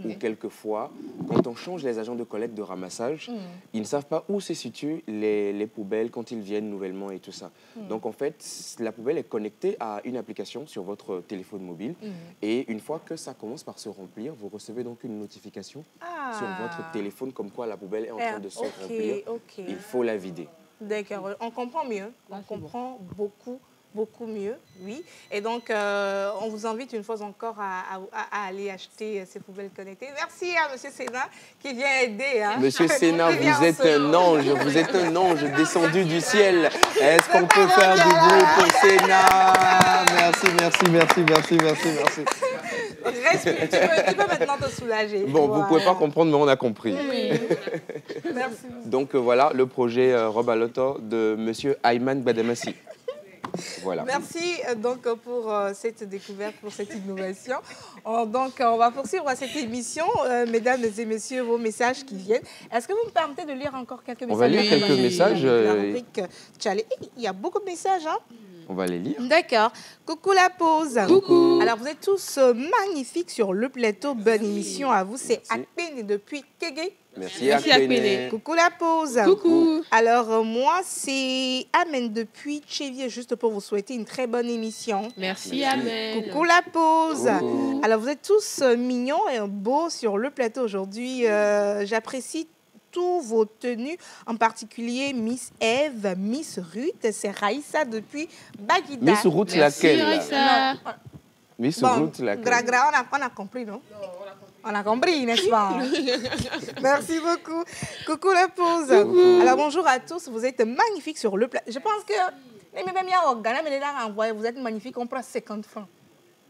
Ou quelquefois, quand on change les agents de collecte de ramassage, ils ne savent pas où se situent les poubelles quand ils viennent nouvellement et tout ça. Donc en fait, la poubelle est connectée à une application sur votre téléphone mobile et une fois que ça commence par se remplir, vous recevez donc une notification sur votre téléphone comme quoi la poubelle est en train de se remplir. Il faut la vider. D'accord, on comprend mieux, on comprend beaucoup mieux, oui. Et donc, on vous invite une fois encore à aller acheter ces poubelles connectées. Merci à M. Sénat qui vient aider. Monsieur Sénat, vous êtes un ange descendu du ciel. Est-ce qu'on peut faire du bruit pour Sénat? Merci. Respire, tu peux maintenant te soulager. Bon, vous ne pouvez pas comprendre, mais on a compris. Oui. Merci. Donc voilà le projet Robe à l'auto de Monsieur Ayman Badamasi. Voilà. Merci donc pour cette découverte, pour cette innovation. Donc on va poursuivre cette émission. Mesdames et messieurs, vos messages qui viennent. Est-ce que vous me permettez de lire encore quelques messages? On va lire quelques messages. La rubrique Tchallé. Il y a beaucoup de messages, hein? On va les lire. D'accord. Coucou la pause. Coucou. Alors, vous êtes tous magnifiques sur le plateau. Bonne émission à vous. C'est Akpene depuis Kégué. Merci Akpene. Coucou la pause. Coucou. Alors, moi, c'est Amen depuis Tchévier, juste pour vous souhaiter une très bonne émission. Merci Amen. Coucou la pause. Coucou. Alors, vous êtes tous mignons et beaux sur le plateau aujourd'hui. J'apprécie tous vos tenues, en particulier Miss Eve, Miss Ruth, c'est Raïssa depuis Baguida. Miss Ruth laquelle là? Raïssa. Miss Bon, Ruth laquelle? on a compris, non? On a compris, n'est-ce pas? Merci beaucoup. Coucou la pause. Coucou. Alors bonjour à tous, vous êtes magnifiques sur le plat. Je pense que les médias au Ghana, mais les gens envoient, vous êtes magnifiques, on prend 50 francs.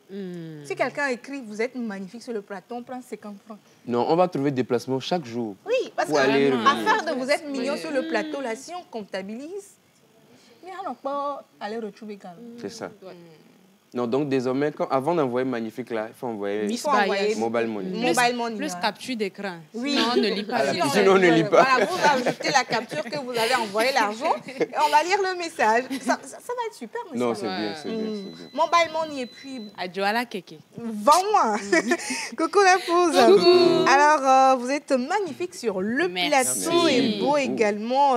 Si quelqu'un écrit, vous êtes magnifique sur le plateau, on prend 50 francs. Non, on va trouver des déplacements chaque jour. Oui, parce Pour aller que revenir. affaire de vous être mignon sur le plateau, là, si on comptabilise, mais on n'a pas aller retrouver quand même. C'est ça. Non, donc désormais, avant d'envoyer magnifique là, il faut envoyer Il faut envoyer Mobile Money. Mobile Money. Plus capture d'écran. Oui. Sinon, on ne lit pas. Sinon, on ne lit pas. Voilà, vous ajoutez la capture que vous avez envoyé l'argent et on va lire le message. Ça va être super, monsieur. Non, c'est bien, c'est bien, c'est bien. Mobile Money et puis... Adjoala Keke. Vends-moi. Coucou la pause. Coucou. Alors, vous êtes magnifique sur le plateau Merci. et beau également.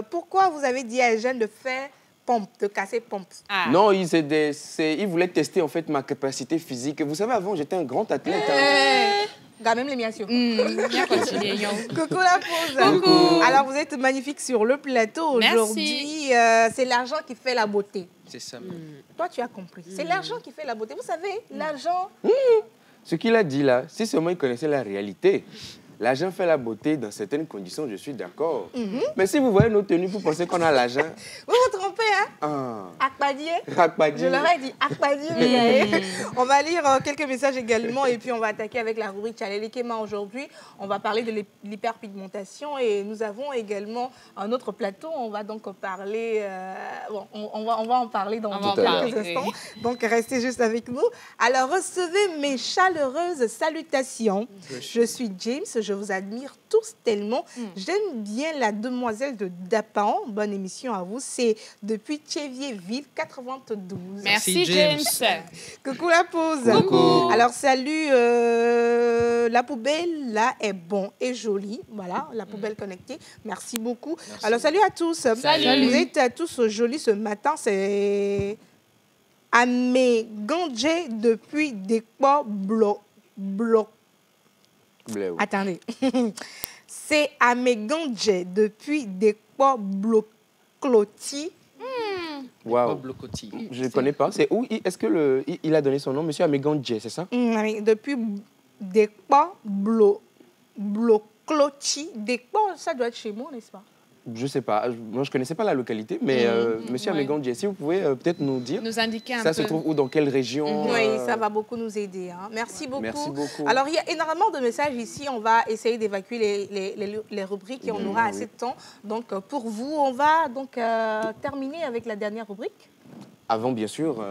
Pourquoi vous avez dit à Eugène de faire pompe, de casser pompe? Non, ils voulaient tester en fait ma capacité physique. Vous savez, avant, j'étais un grand athlète. Hein. Quand même les miens sur. Bien continuer, yo. Coucou la pause. Coucou. Alors, vous êtes magnifique sur le plateau aujourd'hui. C'est l'argent qui fait la beauté. C'est ça. Toi, tu as compris. C'est l'argent qui fait la beauté. Vous savez, l'argent... Ce qu'il a dit là, si seulement il connaissait la réalité, l'argent fait la beauté dans certaines conditions, je suis d'accord. Mais si vous voyez nos tenues, vous pensez qu'on a l'argent. Vous vous trompez, hein? Akpadier. Akpadier. Je leur ai dit Akpadier. On va lire quelques messages également et puis on va attaquer avec la rubrique Tchalé Kema aujourd'hui. On va parler de l'hyperpigmentation et nous avons également un autre plateau. On va donc parler... on va en parler dans quelques instants. Donc restez juste avec nous. Alors recevez mes chaleureuses salutations. Je suis James. Je vous admire tous tellement. J'aime bien la demoiselle de Dapan. Bonne émission à vous. C'est depuis Tchévier-Ville 92. Merci, James. Coucou la pause. Coucou. Alors, salut. La poubelle, là, est bon et jolie. Voilà, la poubelle connectée. Merci beaucoup. Merci. Alors, salut à tous. Salut. Vous êtes tous jolis ce matin. C'est Amé Gandje depuis Dekpo Bloc. Attendez. C'est Amegandje depuis Dekpo Blocloti. Waouh. Je ne connais pas. C'est où? Est-ce que il a donné son nom? Monsieur Amegandje, c'est ça? Depuis Dekpo Blocloti. Dekpo, ça doit être chez moi, n'est-ce pas? Je ne sais pas. Moi, je ne connaissais pas la localité, mais monsieur Amegandje, si vous pouvez peut-être nous dire. Nous indiquer un peu. Ça se trouve où, dans quelle région? Oui, ça va beaucoup nous aider. Hein. Merci beaucoup. Merci beaucoup. Alors, il y a énormément de messages ici. On va essayer d'évacuer les rubriques et on aura assez de temps. Donc, pour vous, on va donc terminer avec la dernière rubrique. Avant, bien sûr,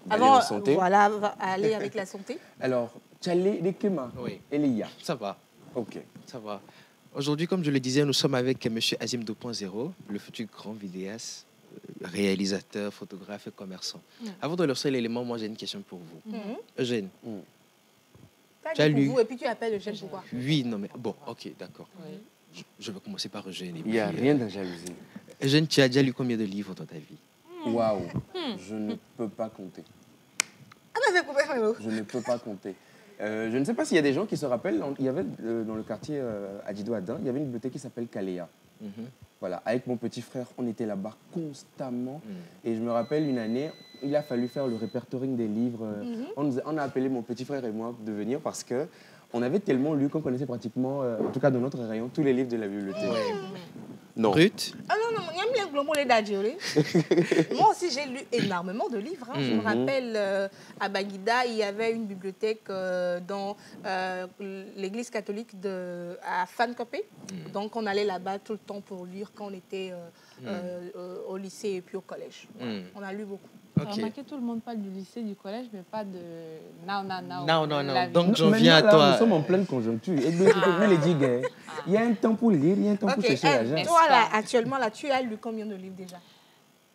avant, en santé. Voilà, aller avec la santé. Alors, Tchalé Kema. Oui. Elia. Ça va. OK. Ça va. Aujourd'hui, comme je le disais, nous sommes avec M. Azim 2.0, le futur grand vidéaste, réalisateur, photographe et commerçant. Avant de lancer l'élément, moi j'ai une question pour vous. Eugène. Tu as dit pour vous et puis tu appelles Eugène pourquoi? Oui, non mais bon, ok, d'accord. Oui. Je vais commencer par Eugène. Il n'y a rien de jalousie. Eugène, tu as déjà lu combien de livres dans ta vie? Waouh, je ne peux pas compter. Je ne peux pas compter. Je ne sais pas s'il y a des gens qui se rappellent, il y avait dans le quartier Adjido-Adin, il y avait une bibliothèque qui s'appelle Kaléa. Voilà, avec mon petit frère, on était là-bas constamment. Et je me rappelle une année, il a fallu faire le répertoriing des livres. On a appelé mon petit frère et moi de venir parce qu'on avait tellement lu qu'on connaissait pratiquement, en tout cas dans notre rayon, tous les livres de la bibliothèque. Non. Brut? Ah non, non, il y a bien le mot les d'Adjoré. Moi aussi, j'ai lu énormément de livres. Hein. Je me rappelle, à Baguida, il y avait une bibliothèque dans l'église catholique à Fancopé. Donc, on allait là-bas tout le temps pour lire quand on était au lycée et puis au collège. Voilà. On a lu beaucoup. J'ai remarqué, tout le monde parle du lycée, du collège, mais pas de now. Non. Donc, j'en viens à toi. Nous sommes en pleine conjoncture. Et lui, il dit, il y a un temps pour lire, il y a un temps pour chercher l'argent. Toi, là, actuellement, là, tu as lu combien de livres déjà?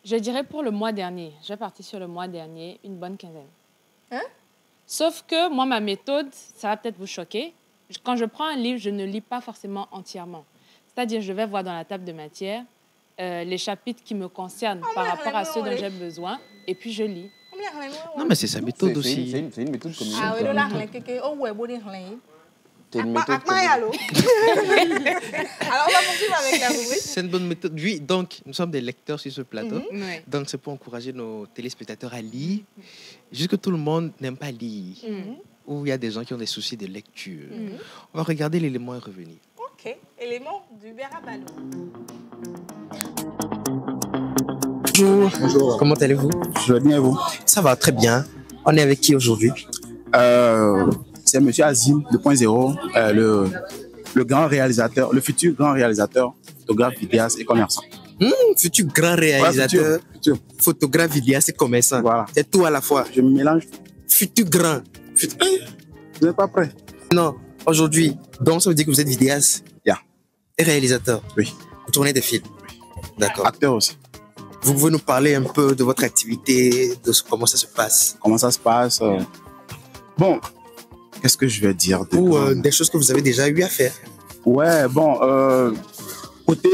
Je dirais pour le mois dernier. J'ai parti sur le mois dernier, une bonne quinzaine. Hein? Sauf que moi, ma méthode, ça va peut-être vous choquer. Quand je prends un livre, je ne lis pas forcément entièrement. C'est-à-dire, je vais voir dans la table de matière les chapitres qui me concernent par rapport à ceux dont j'ai besoin, et puis je lis. Non, mais c'est sa méthode aussi. C'est une méthode communautaire. Ah oui, là, C'est une méthode Alors, on va poursuivre avec la rubrique. C'est une bonne méthode. Oui, donc, nous sommes des lecteurs sur ce plateau. Ouais. Donc, c'est pour encourager nos téléspectateurs à lire. Juste que tout le monde n'aime pas lire. Ou il y a des gens qui ont des soucis de lecture. On va regarder l'élément et revenir. OK. Élément du Bérabalo. Bonjour. Comment allez-vous? Je vais bien et vous? Ça va très bien. On est avec qui aujourd'hui? C'est M. Azim 2.0, le grand réalisateur, le futur grand réalisateur, photographe, vidéaste et commerçant. Futur grand réalisateur, futur. Photographe, vidéaste et commerçant. Voilà. C'est tout à la fois. Je me mélange. Futur grand. Vous n'êtes pas prêt? Non, aujourd'hui. Donc, ça veut dire que vous êtes vidéaste? Yeah. Et réalisateur? Oui. Vous tournez des films? D'accord. Acteur aussi. Vous pouvez nous parler un peu de votre activité, de comment ça se passe? Comment ça se passe? Bon, qu'est-ce que je vais dire? Ou des choses que vous avez déjà eu à faire? Ouais, bon, côté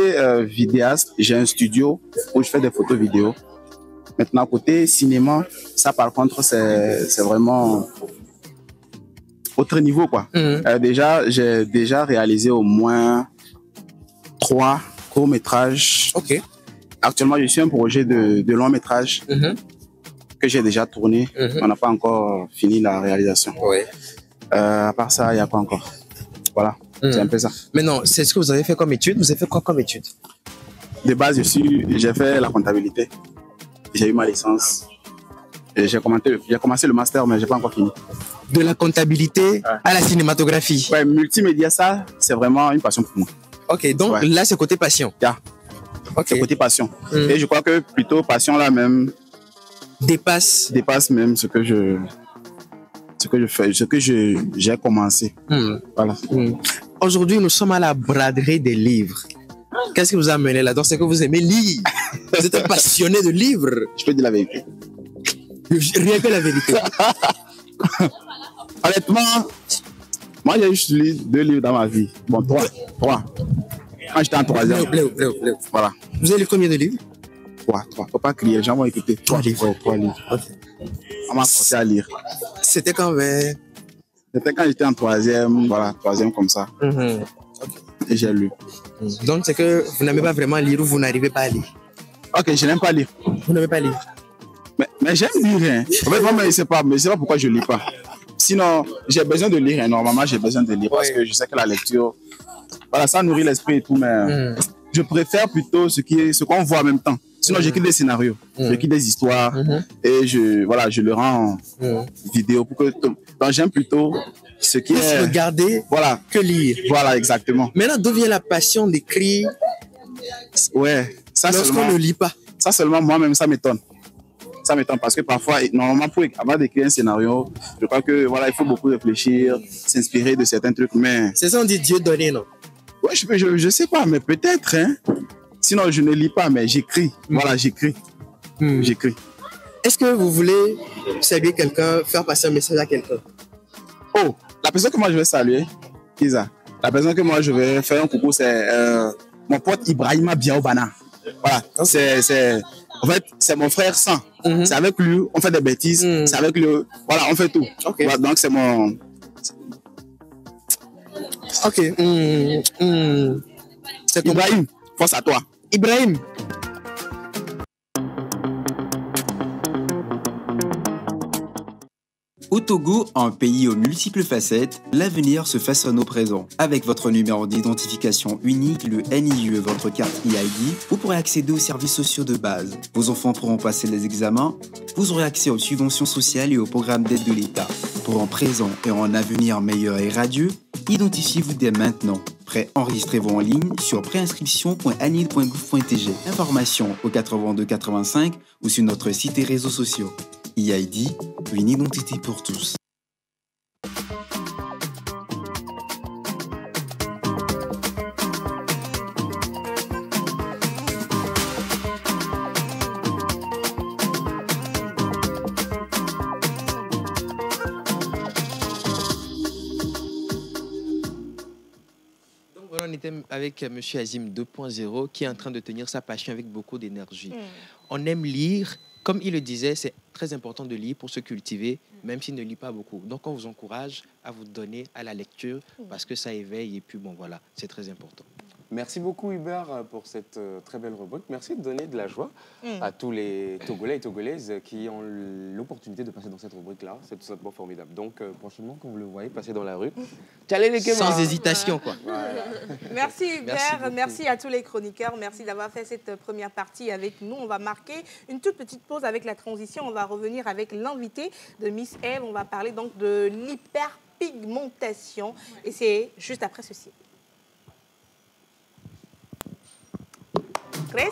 vidéaste, j'ai un studio où je fais des photos vidéo. Maintenant, côté cinéma, ça par contre, c'est vraiment autre niveau, quoi. J'ai déjà réalisé au moins 3 courts-métrages. OK. Actuellement, je suis un projet de long métrage que j'ai déjà tourné. On n'a pas encore fini la réalisation. Ouais. À part ça, il n'y a pas encore. Voilà, c'est un peu ça. Mais non, c'est ce que vous avez fait comme étude. Vous avez fait quoi comme étude? De base, j'ai fait la comptabilité. J'ai eu ma licence. Et j'ai commencé le master, mais je n'ai pas encore fini. De la comptabilité à la cinématographie? Ouais, multimédia, ça, c'est vraiment une passion pour moi. OK, donc là, c'est côté passion. Yeah. Okay. C'est côté passion. Et je crois que plutôt passion là même dépasse même ce que je fais, ce que j'ai commencé. Voilà. Aujourd'hui, nous sommes à la braderie des livres. Qu'est-ce qui vous a amené là-dedans? C'est que vous aimez lire. Vous êtes un passionné de livres. Je peux dire la vérité. Rien que la vérité. Honnêtement, moi j'ai juste lu 2 livres dans ma vie. Bon, 3. Quand j'étais en 3e. Voilà. Vous avez lu combien de livres? 3. Faut pas crier, les gens vont écouter. 3 livres. Ouais, 3 livres. Okay. On m'a forcé à lire. C'était quand même? C'était quand j'étais en 3e, voilà, 3e comme ça. Okay. Et j'ai lu. Donc c'est que vous n'aimez pas vraiment lire ou vous n'arrivez pas à lire? Ok, je n'aime pas lire. Vous n'aimez pas lire? Mais j'aime lire. Hein. En fait, moi, je ne sais pas pourquoi je ne lis pas. Sinon, j'ai besoin de lire. Hein. Normalement, j'ai besoin de lire parce que je sais que la lecture, voilà, ça nourrit l'esprit et tout, mais je préfère plutôt ce qu'on voit en même temps. Sinon, j'écris des scénarios, j'écris des histoires et je le rends en vidéo pour que. Donc, j'aime plutôt ce qui est regarder, voilà, que lire. Voilà, exactement. Maintenant, d'où vient la passion d'écrire? Ouais, ça lorsqu'on ne lit pas. Ça seulement moi-même, ça m'étonne. Ça m'étonne parce que parfois, normalement, avant d'écrire un scénario, je crois que voilà, il faut beaucoup réfléchir, s'inspirer de certains trucs, mais. C'est ça, on dit Dieu donné, non? Ouais, je sais pas, mais peut-être, hein. Sinon, je ne lis pas, mais j'écris. Voilà, j'écris. J'écris. Est-ce que vous voulez saluer quelqu'un, faire passer un message à quelqu'un? Oh, la personne que moi je vais saluer, Isa. La personne que moi je vais faire un coucou, c'est mon pote Ibrahima Biaobana. Voilà, en fait, c'est mon frère San. C'est avec lui, on fait des bêtises. C'est avec lui, voilà, on fait tout. Okay. Voilà, donc c'est mon... Ok. C'est Ibrahim, force à toi. Ibrahim. Au Togo, un pays aux multiples facettes, l'avenir se façonne au présent. Avec votre numéro d'identification unique, le NIE, votre carte EID, vous pourrez accéder aux services sociaux de base. Vos enfants pourront passer les examens, vous aurez accès aux subventions sociales et aux programmes d'aide de l'État. Pour un présent et un avenir meilleur et radieux, identifiez-vous dès maintenant. Prêt, enregistrez-vous en ligne sur préinscription.anil.gouv.tg. Informations au 82 85 ou sur notre site et réseaux sociaux. EID, une identité pour tous. On était avec M. Azim 2.0 qui est en train de tenir sa passion avec beaucoup d'énergie. On aime lire. Comme il le disait, c'est très important de lire pour se cultiver, même s'il ne lit pas beaucoup. Donc, on vous encourage à vous donner à la lecture parce que ça éveille et puis, bon, voilà, c'est très important. Merci beaucoup, Hubert, pour cette très belle rubrique. Merci de donner de la joie à tous les Togolais et Togolaises qui ont l'opportunité de passer dans cette rubrique-là. C'est tout simplement formidable. Donc, prochainement, quand vous le voyez passer dans la rue, sans hésitation, quoi. Voilà. Merci, Hubert. Merci à tous les chroniqueurs. Merci d'avoir fait cette première partie avec nous. On va marquer une toute petite pause avec la transition. On va revenir avec l'invité de Miss Eve. On va parler donc de l'hyperpigmentation. Et c'est juste après ceci. ¿Crees?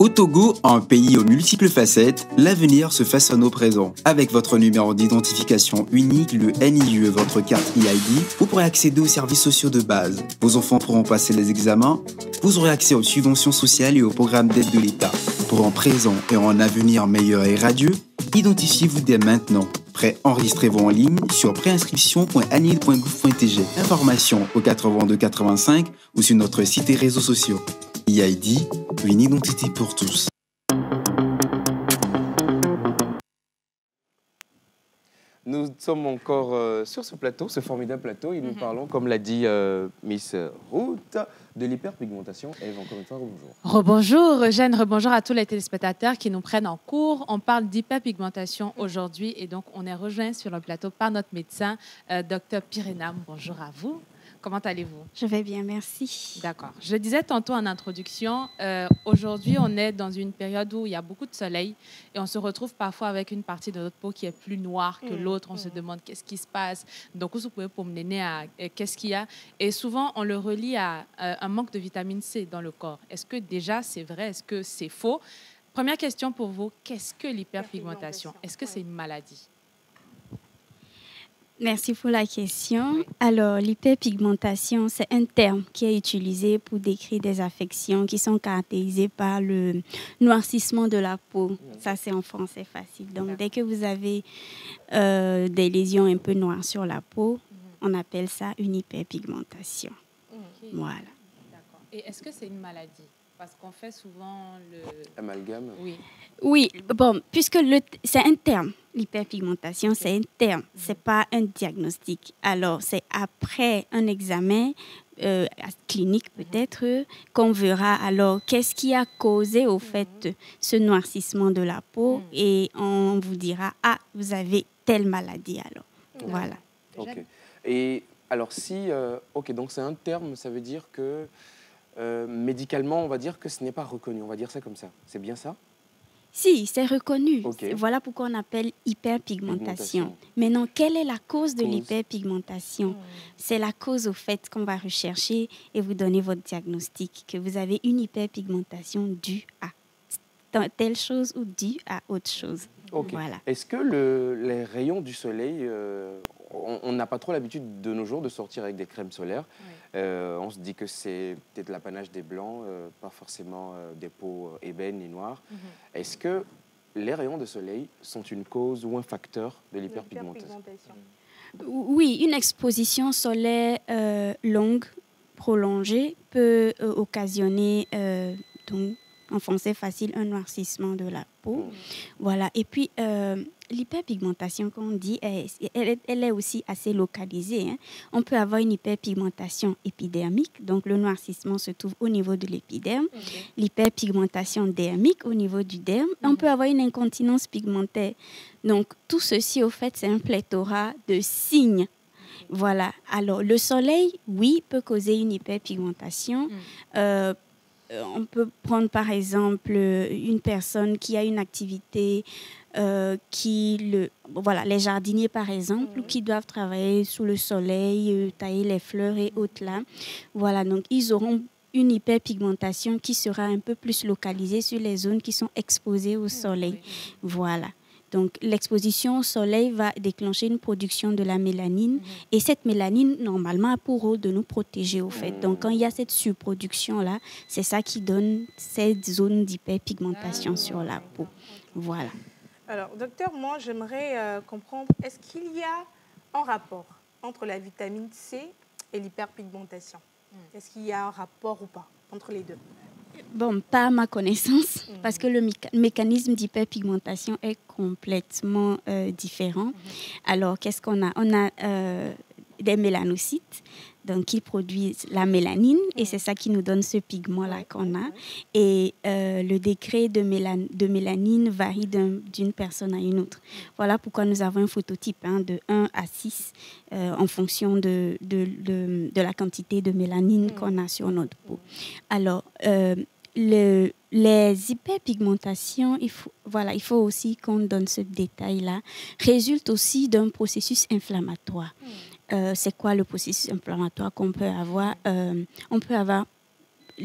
Au Togo, un pays aux multiples facettes, l'avenir se façonne au présent. Avec votre numéro d'identification unique, le NIE, votre carte EID, vous pourrez accéder aux services sociaux de base. Vos enfants pourront passer les examens, vous aurez accès aux subventions sociales et aux programmes d'aide de l'État. Pour un présent et un avenir meilleur et radieux, identifiez-vous dès maintenant. Prêt, enregistrez-vous en ligne sur préinscription.anil.gouv.tg. Informations au 82 85 ou sur notre site et réseaux sociaux. EID, une identité pour tous. Nous sommes encore sur ce plateau, ce formidable plateau, et nous parlons, comme l'a dit Miss Ruth, de l'hyperpigmentation. Eve, encore une fois, bonjour. Rebonjour Eugène, rebonjour à tous les téléspectateurs qui nous prennent en cours. On parle d'hyperpigmentation aujourd'hui et donc on est rejoint sur le plateau par notre médecin, Dr Pirenam. Bonjour à vous. Comment allez-vous? Je vais bien, merci. D'accord. Je le disais tantôt en introduction, aujourd'hui, on est dans une période où il y a beaucoup de soleil et on se retrouve parfois avec une partie de notre peau qui est plus noire que l'autre. On se demande qu'est-ce qui se passe. Donc, vous pouvez mener à qu'est-ce qu'il y a. Et souvent, on le relie à un manque de vitamine C dans le corps. Est-ce que déjà, c'est vrai? Est-ce que c'est faux? Première question pour vous, qu'est-ce que l'hyperpigmentation? Est-ce que c'est une maladie? Merci pour la question. Alors, l'hyperpigmentation, c'est un terme qui est utilisé pour décrire des affections qui sont caractérisées par le noircissement de la peau. Ça, c'est en français facile. Donc, dès que vous avez des lésions un peu noires sur la peau, on appelle ça une hyperpigmentation. Voilà. D'accord. Et est-ce que c'est une maladie? Parce qu'on fait souvent le... Amalgame. Oui, bon, puisque c'est un terme, l'hyperpigmentation, c'est un terme, ce n'est pas un diagnostic. Alors, c'est après un examen clinique peut-être qu'on verra alors qu'est-ce qui a causé au fait ce noircissement de la peau et on vous dira, ah, vous avez telle maladie alors. Voilà. Ok. Et alors si, ok, donc c'est un terme, ça veut dire que médicalement, on va dire que ce n'est pas reconnu. On va dire ça comme ça. C'est bien ça? Si, c'est reconnu. Okay. Voilà pourquoi on appelle hyperpigmentation. Maintenant, quelle est la cause de l'hyperpigmentation? C'est la cause au fait qu'on va rechercher et vous donner votre diagnostic, que vous avez une hyperpigmentation due à telle chose ou due à autre chose. Okay. Voilà. Est-ce que les rayons du soleil, on n'a pas trop l'habitude de nos jours de sortir avec des crèmes solaires. On se dit que c'est peut-être l'apanage des blancs, pas forcément des peaux ébènes et noires. Est-ce que les rayons de soleil sont une cause ou un facteur de l'hyperpigmentation? Oui, une exposition solaire longue, prolongée, peut occasionner, donc, en français facile, un noircissement de la peau. peau. Voilà. Et puis, l'hyperpigmentation, comme on dit, elle est aussi assez localisée. Hein. On peut avoir une hyperpigmentation épidermique, donc le noircissement se trouve au niveau de l'épiderme. L'hyperpigmentation dermique au niveau du derme. On peut avoir une incontinence pigmentaire. Donc, tout ceci, au fait, c'est un pléthora de signes. Voilà. Alors, le soleil, oui, peut causer une hyperpigmentation. On peut prendre, par exemple, une personne qui a une activité les jardiniers par exemple, qui doivent travailler sous le soleil, tailler les fleurs et autres là. Voilà, donc ils auront une hyperpigmentation qui sera un peu plus localisée sur les zones qui sont exposées au soleil. Voilà. Donc, l'exposition au soleil va déclencher une production de la mélanine. Et cette mélanine, normalement, a pour rôle de nous protéger, au fait. Donc, quand il y a cette surproduction-là, c'est ça qui donne cette zone d'hyperpigmentation sur la peau. Voilà. Alors, docteur, moi, j'aimerais comprendre, est-ce qu'il y a un rapport entre la vitamine C et l'hyperpigmentation? Est-ce qu'il y a un rapport ou pas entre les deux? Bon, pas à ma connaissance, parce que le mécanisme d'hyperpigmentation est complètement différent. Alors, qu'est-ce qu'on a? On a des mélanocytes, donc qui produisent la mélanine, et c'est ça qui nous donne ce pigment-là qu'on a. Et le degré de mélanine varie d'une personne à une autre. Voilà pourquoi nous avons un phototype de 1 à 6 en fonction de la quantité de mélanine qu'on a sur notre peau. Alors, les hyperpigmentations, il faut aussi qu'on donne ce détail-là, résultent aussi d'un processus inflammatoire. C'est quoi le processus inflammatoire qu'on peut avoir? On peut avoir,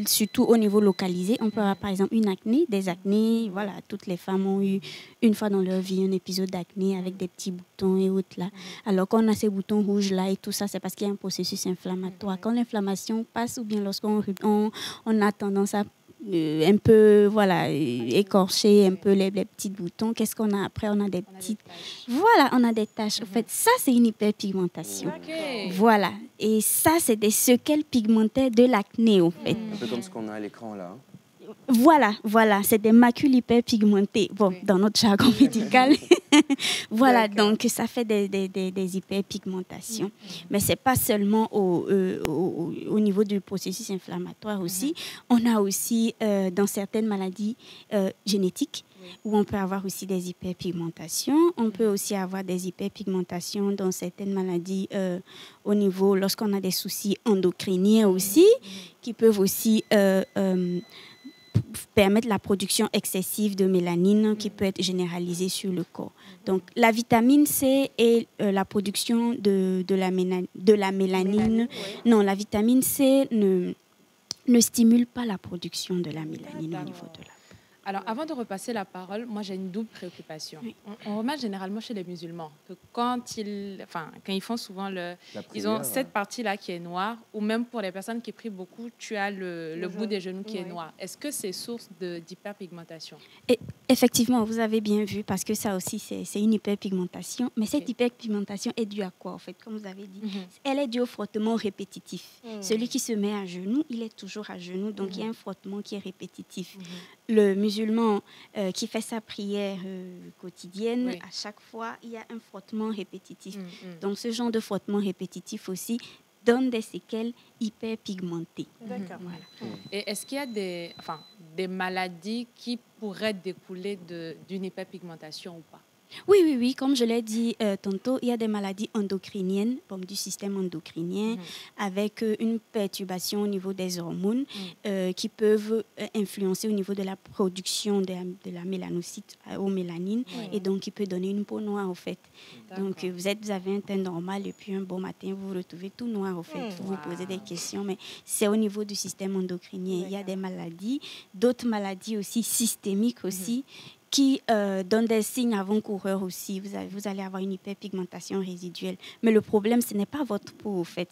surtout au niveau localisé, on peut avoir par exemple une acné, des acnés. Voilà, toutes les femmes ont eu une fois dans leur vie un épisode d'acné avec des petits boutons et autres là. Alors qu'on a ces boutons rouges là et tout ça, c'est parce qu'il y a un processus inflammatoire. Quand l'inflammation passe ou bien lorsqu'on a tendance à un peu écorcher un peu les petits boutons, qu'est-ce qu'on a après? On a des petites on a des taches. En fait, ça c'est une hyperpigmentation. Voilà, et ça c'est des séquelles pigmentaires de l'acné en fait. Un peu comme ce qu'on a à l'écran là. Voilà, c'est des macules hyperpigmentées. Bon, dans notre jargon médical. Voilà, donc ça fait des hyperpigmentations. Mais ce n'est pas seulement au niveau du processus inflammatoire aussi. On a aussi, dans certaines maladies génétiques, où on peut avoir aussi des hyperpigmentations. On peut aussi avoir des hyperpigmentations dans certaines maladies au niveau, lorsqu'on a des soucis endocriniens aussi, qui peuvent aussi permettre la production excessive de mélanine qui peut être généralisée sur le corps. Donc, la vitamine C et la production de la mélanine. Non, la vitamine C ne stimule pas la production de la mélanine au niveau de la peau. Alors, avant de repasser la parole, moi, j'ai une double préoccupation. On remarque généralement chez les musulmans que quand ils font souvent ils ont cette partie-là qui est noire, ou même pour les personnes qui prient beaucoup, tu as le bout des genoux qui est noir. Est-ce que c'est source d'hyperpigmentation? Effectivement, vous avez bien vu, parce que ça aussi, c'est une hyperpigmentation. Mais cette hyperpigmentation est due à quoi, en fait? Comme vous avez dit, elle est due au frottement répétitif. Celui qui se met à genoux, il est toujours à genoux, donc il y a un frottement qui est répétitif. Le musulman qui fait sa prière quotidienne, à chaque fois, il y a un frottement répétitif. Donc, ce genre de frottement répétitif aussi donne des séquelles hyperpigmentées. D'accord. Voilà. Et est-ce qu'il y a des maladies qui pourraient découler d'une hyperpigmentation ou pas? Oui, comme je l'ai dit tantôt, il y a des maladies endocriniennes, comme du système endocrinien, avec une perturbation au niveau des hormones qui peuvent influencer au niveau de la production de la mélanocyte aux mélanines et donc qui peut donner une peau noire, en fait. Donc, vous avez un teint normal et puis un bon matin, vous vous retrouvez tout noir, en fait. Vous vous posez des questions, mais c'est au niveau du système endocrinien. Il y a des maladies, d'autres maladies aussi systémiques aussi, qui donnent des signes avant-coureurs aussi. Vous allez avoir une hyperpigmentation résiduelle. Mais le problème, ce n'est pas votre peau, au fait.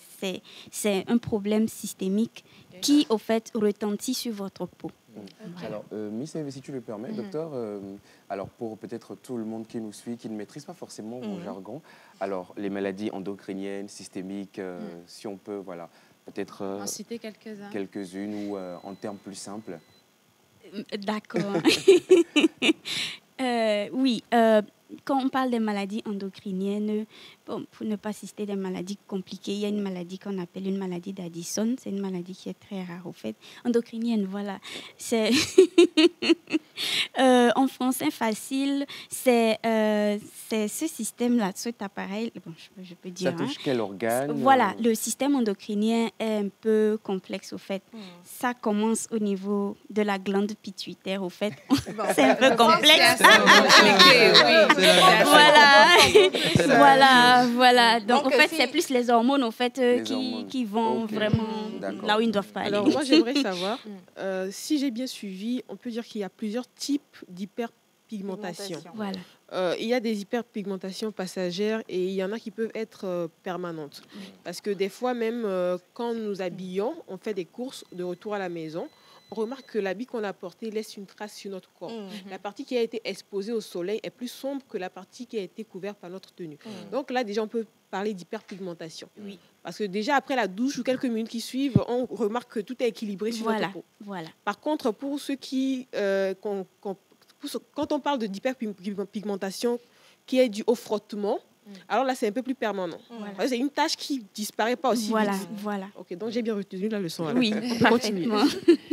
C'est un problème systémique qui, au fait, retentit sur votre peau. Alors, Miss Eve, si tu le permets, docteur, alors pour peut-être tout le monde qui nous suit, qui ne maîtrise pas forcément vos jargons, alors les maladies endocriniennes, systémiques, si on peut, voilà, peut-être en citer quelques-unes ou en termes plus simples. D'accord. Oui, quand on parle des maladies endocriniennes, bon, pour ne pas citer des maladies compliquées, il y a une maladie qu'on appelle une maladie d'Addison. C'est une maladie qui est très rare, au fait. Endocrinienne, voilà. C'est en français facile, c'est ce système-là, cet appareil. Bon, je peux dire. Ça touche quel organe? Voilà, le système endocrinien est un peu complexe, au fait. Ça commence au niveau de la glande pituitaire, au fait. C'est un peu complexe. Voilà. Donc, en fait, c'est plus les hormones, en fait, qui vont vraiment là où ils ne doivent pas aller. Alors, moi, j'aimerais savoir, si j'ai bien suivi, on peut dire qu'il y a plusieurs types d'hyperpigmentation. Voilà. Il y a des hyperpigmentations passagères et il y en a qui peuvent être permanentes. Parce que des fois, même quand nous habillons, on fait des courses de retour à la maison, on remarque que l'habit qu'on a porté laisse une trace sur notre corps. La partie qui a été exposée au soleil est plus sombre que la partie qui a été couverte par notre tenue. Donc là, déjà, on peut parler d'hyperpigmentation. Oui. Parce que déjà, après la douche ou quelques minutes qui suivent, on remarque que tout est équilibré sur notre peau. Voilà. Par contre, pour ceux qui... quand on parle d'hyperpigmentation qui est due au frottement, alors là, c'est un peu plus permanent. C'est une tache qui ne disparaît pas aussi vite. Voilà. Ok, donc j'ai bien retenu la leçon. Alors. Oui, on peut continuer.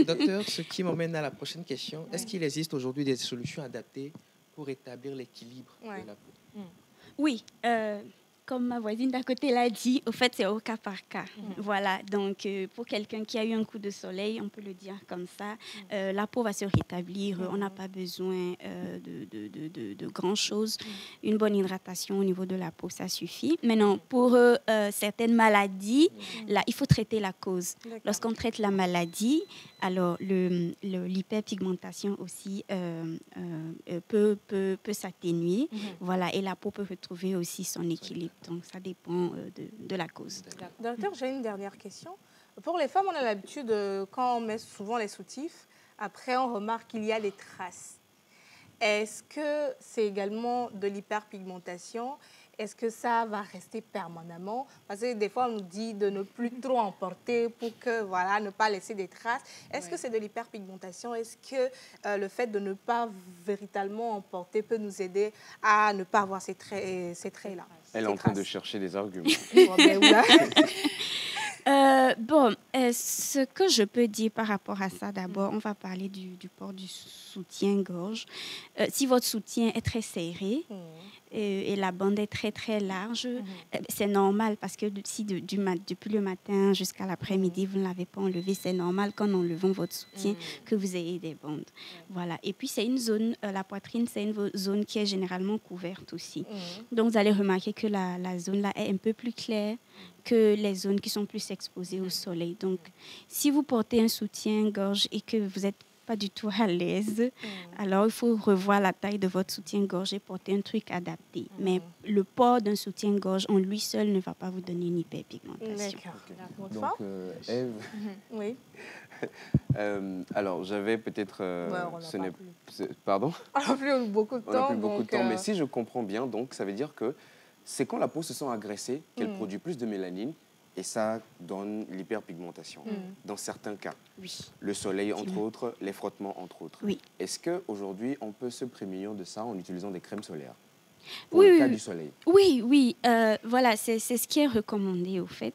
Docteur, ce qui m'emmène à la prochaine question. Est-ce qu'il existe aujourd'hui des solutions adaptées pour rétablir l'équilibre de la peau? Oui, comme ma voisine d'à côté l'a dit, au fait, c'est au cas par cas. Voilà, donc pour quelqu'un qui a eu un coup de soleil, on peut le dire comme ça, la peau va se rétablir, on n'a pas besoin de grand-chose. Une bonne hydratation au niveau de la peau, ça suffit. Maintenant, pour certaines maladies, là, il faut traiter la cause. Lorsqu'on traite la maladie, alors l'hyperpigmentation aussi peut s'atténuer, voilà, et la peau peut retrouver aussi son équilibre. Donc, ça dépend de la cause. Docteur, j'ai une dernière question. Pour les femmes, on a l'habitude, quand on met souvent les soutifs, après, on remarque qu'il y a des traces. Est-ce que c'est également de l'hyperpigmentation? Est-ce que ça va rester permanemment? Parce que des fois, on nous dit de ne plus trop en porter pour que, voilà, ne pas laisser des traces. Est-ce que c'est de l'hyperpigmentation? Est-ce que le fait de ne pas véritablement en porter peut nous aider à ne pas avoir ces traits-là? Elle est en train de chercher des arguments. Ce que je peux dire par rapport à ça, d'abord, on va parler du port du soutien-gorge. Si votre soutien est très serré et la bande est très, très large, c'est normal parce que si depuis le matin jusqu'à l'après-midi, vous ne l'avez pas enlevé, c'est normal qu'en enlevant votre soutien, que vous ayez des bandes. Voilà. Et puis, c'est une zone, la poitrine, c'est une zone qui est généralement couverte aussi. Donc, vous allez remarquer que la zone là est un peu plus claire que les zones qui sont plus exposées au soleil. Donc, si vous portez un soutien-gorge et que vous n'êtes pas du tout à l'aise, alors il faut revoir la taille de votre soutien-gorge et porter un truc adapté. Mais le port d'un soutien-gorge en lui seul ne va pas vous donner une hyperpigmentation. D'accord. Donc, Ève, oui. Alors, j'avais peut-être... Pardon? On n'a plus beaucoup de temps. On n'a plus beaucoup de temps, mais si je comprends bien, donc, ça veut dire que c'est quand la peau se sent agressée qu'elle produit plus de mélanine et ça donne l'hyperpigmentation. Dans certains cas, le soleil, entre autres, les frottements, entre autres. Est-ce qu'aujourd'hui, on peut se prémunir de ça en utilisant des crèmes solaires pour le cas du soleil? Oui. Voilà, c'est ce qui est recommandé, au fait.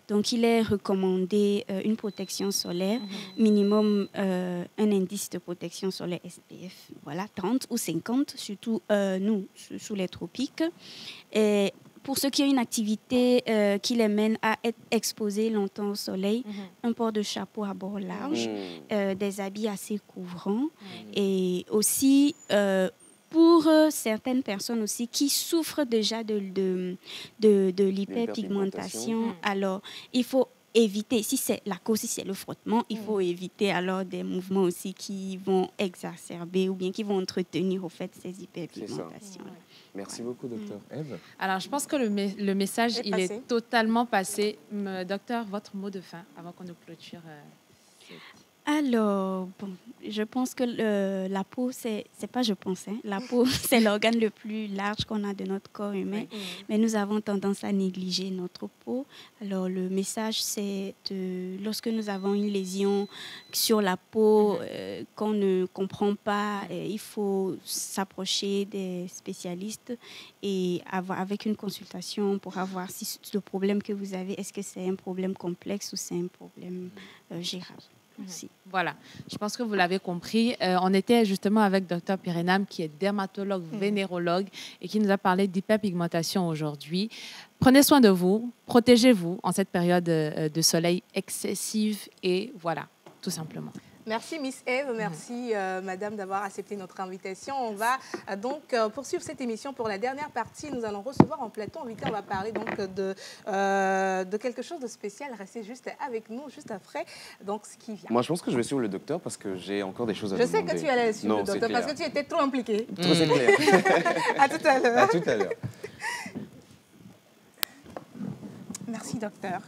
Donc, il est recommandé une protection solaire, minimum un indice de protection solaire SPF, voilà, 30 ou 50, surtout nous, sous les tropiques. Et pour ceux qui ont une activité qui les mène à être exposés longtemps au soleil, un port de chapeau à bord large, des habits assez couvrants et aussi... pour certaines personnes aussi qui souffrent déjà de l'hyperpigmentation, alors il faut éviter, si c'est la cause, si c'est le frottement, il faut éviter alors des mouvements aussi qui vont exacerber ou bien qui vont entretenir au fait ces hyperpigmentations. Merci beaucoup, docteur. Ève? Alors, je pense que le message, il est totalement passé. Docteur, votre mot de fin avant qu'on nous clôture. Alors, bon, je pense que la peau, c'est pas je pense, hein, la peau, c'est l'organe le plus large qu'on a de notre corps humain, mais nous avons tendance à négliger notre peau. Alors, le message, c'est lorsque nous avons une lésion sur la peau qu'on ne comprend pas, il faut s'approcher des spécialistes et avec une consultation pour voir si le problème que vous avez, est-ce que c'est un problème complexe ou c'est un problème gérable. Merci. Voilà, je pense que vous l'avez compris. On était justement avec Dr Pirenam, qui est dermatologue, vénérologue, et qui nous a parlé d'hyperpigmentation aujourd'hui. Prenez soin de vous, protégez-vous en cette période de soleil excessive, et voilà, tout simplement. Merci Miss Eve, merci Madame d'avoir accepté notre invitation. On va donc poursuivre cette émission pour la dernière partie. Nous allons recevoir en plateau invité. On va parler donc de quelque chose de spécial. Restez juste avec nous juste après donc ce qui vient. Moi, je pense que je vais suivre le docteur parce que j'ai encore des choses à demander. Je sais que tu allais suivre le docteur parce que tu étais trop impliqué. Trop c'est clair. À tout à l'heure. À tout à l'heure. Merci docteur.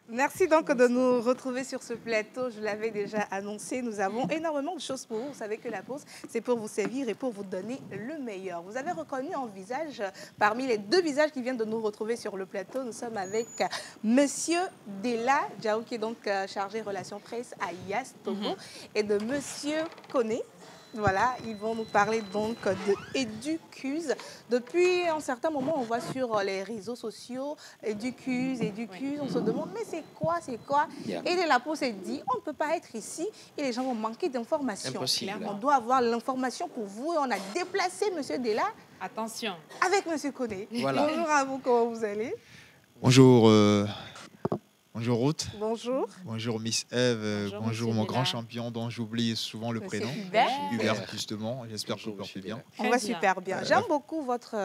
Merci donc de nous retrouver sur ce plateau. Je l'avais déjà annoncé, nous avons énormément de choses pour vous. Vous savez que la pause, c'est pour vous servir et pour vous donner le meilleur. Vous avez reconnu un visage, parmi les deux visages qui viennent de nous retrouver sur le plateau, nous sommes avec Monsieur Dela Diao, qui est donc chargé relations presse à IAS Togo, et de Monsieur Koné. Voilà, ils vont nous parler donc de Educuse. Depuis un certain moment, on voit sur les réseaux sociaux Educuse, on se demande mais c'est quoi Et la pause s'est dit, on ne peut pas être ici et les gens vont manquer d'informations. On doit avoir l'information pour vous et on a déplacé Monsieur Dela. Attention. Avec Monsieur Koné. Voilà. Bonjour à vous, comment vous allez? Bonjour. Bonjour Ruth. Bonjour. Bonjour Miss Eve. Bonjour mon grand champion dont j'oublie souvent le prénom. Hubert, justement. J'espère que vous portez bien. On va super bien. J'aime beaucoup votre...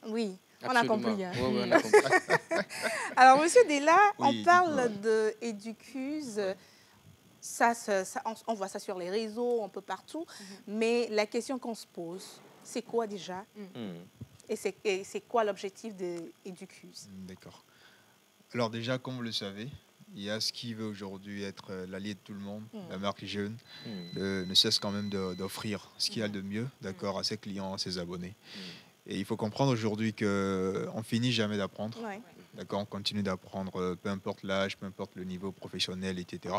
Oui, on a compris. Hein. Ouais, on a compris. Alors, Monsieur Dela, on parle de Educuse. On voit ça sur les réseaux, un peu partout. Mais la question qu'on se pose, c'est quoi déjà? Et c'est quoi l'objectif de Educuse? D'accord. Alors déjà, comme vous le savez, il y a ce qui veut aujourd'hui être l'allié de tout le monde, la marque jeune, ne cesse quand même d'offrir ce qu'il y a de mieux, d'accord, à ses clients, à ses abonnés. Et il faut comprendre aujourd'hui qu'on finit jamais d'apprendre, d'accord, on continue d'apprendre, peu importe l'âge, peu importe le niveau professionnel, etc.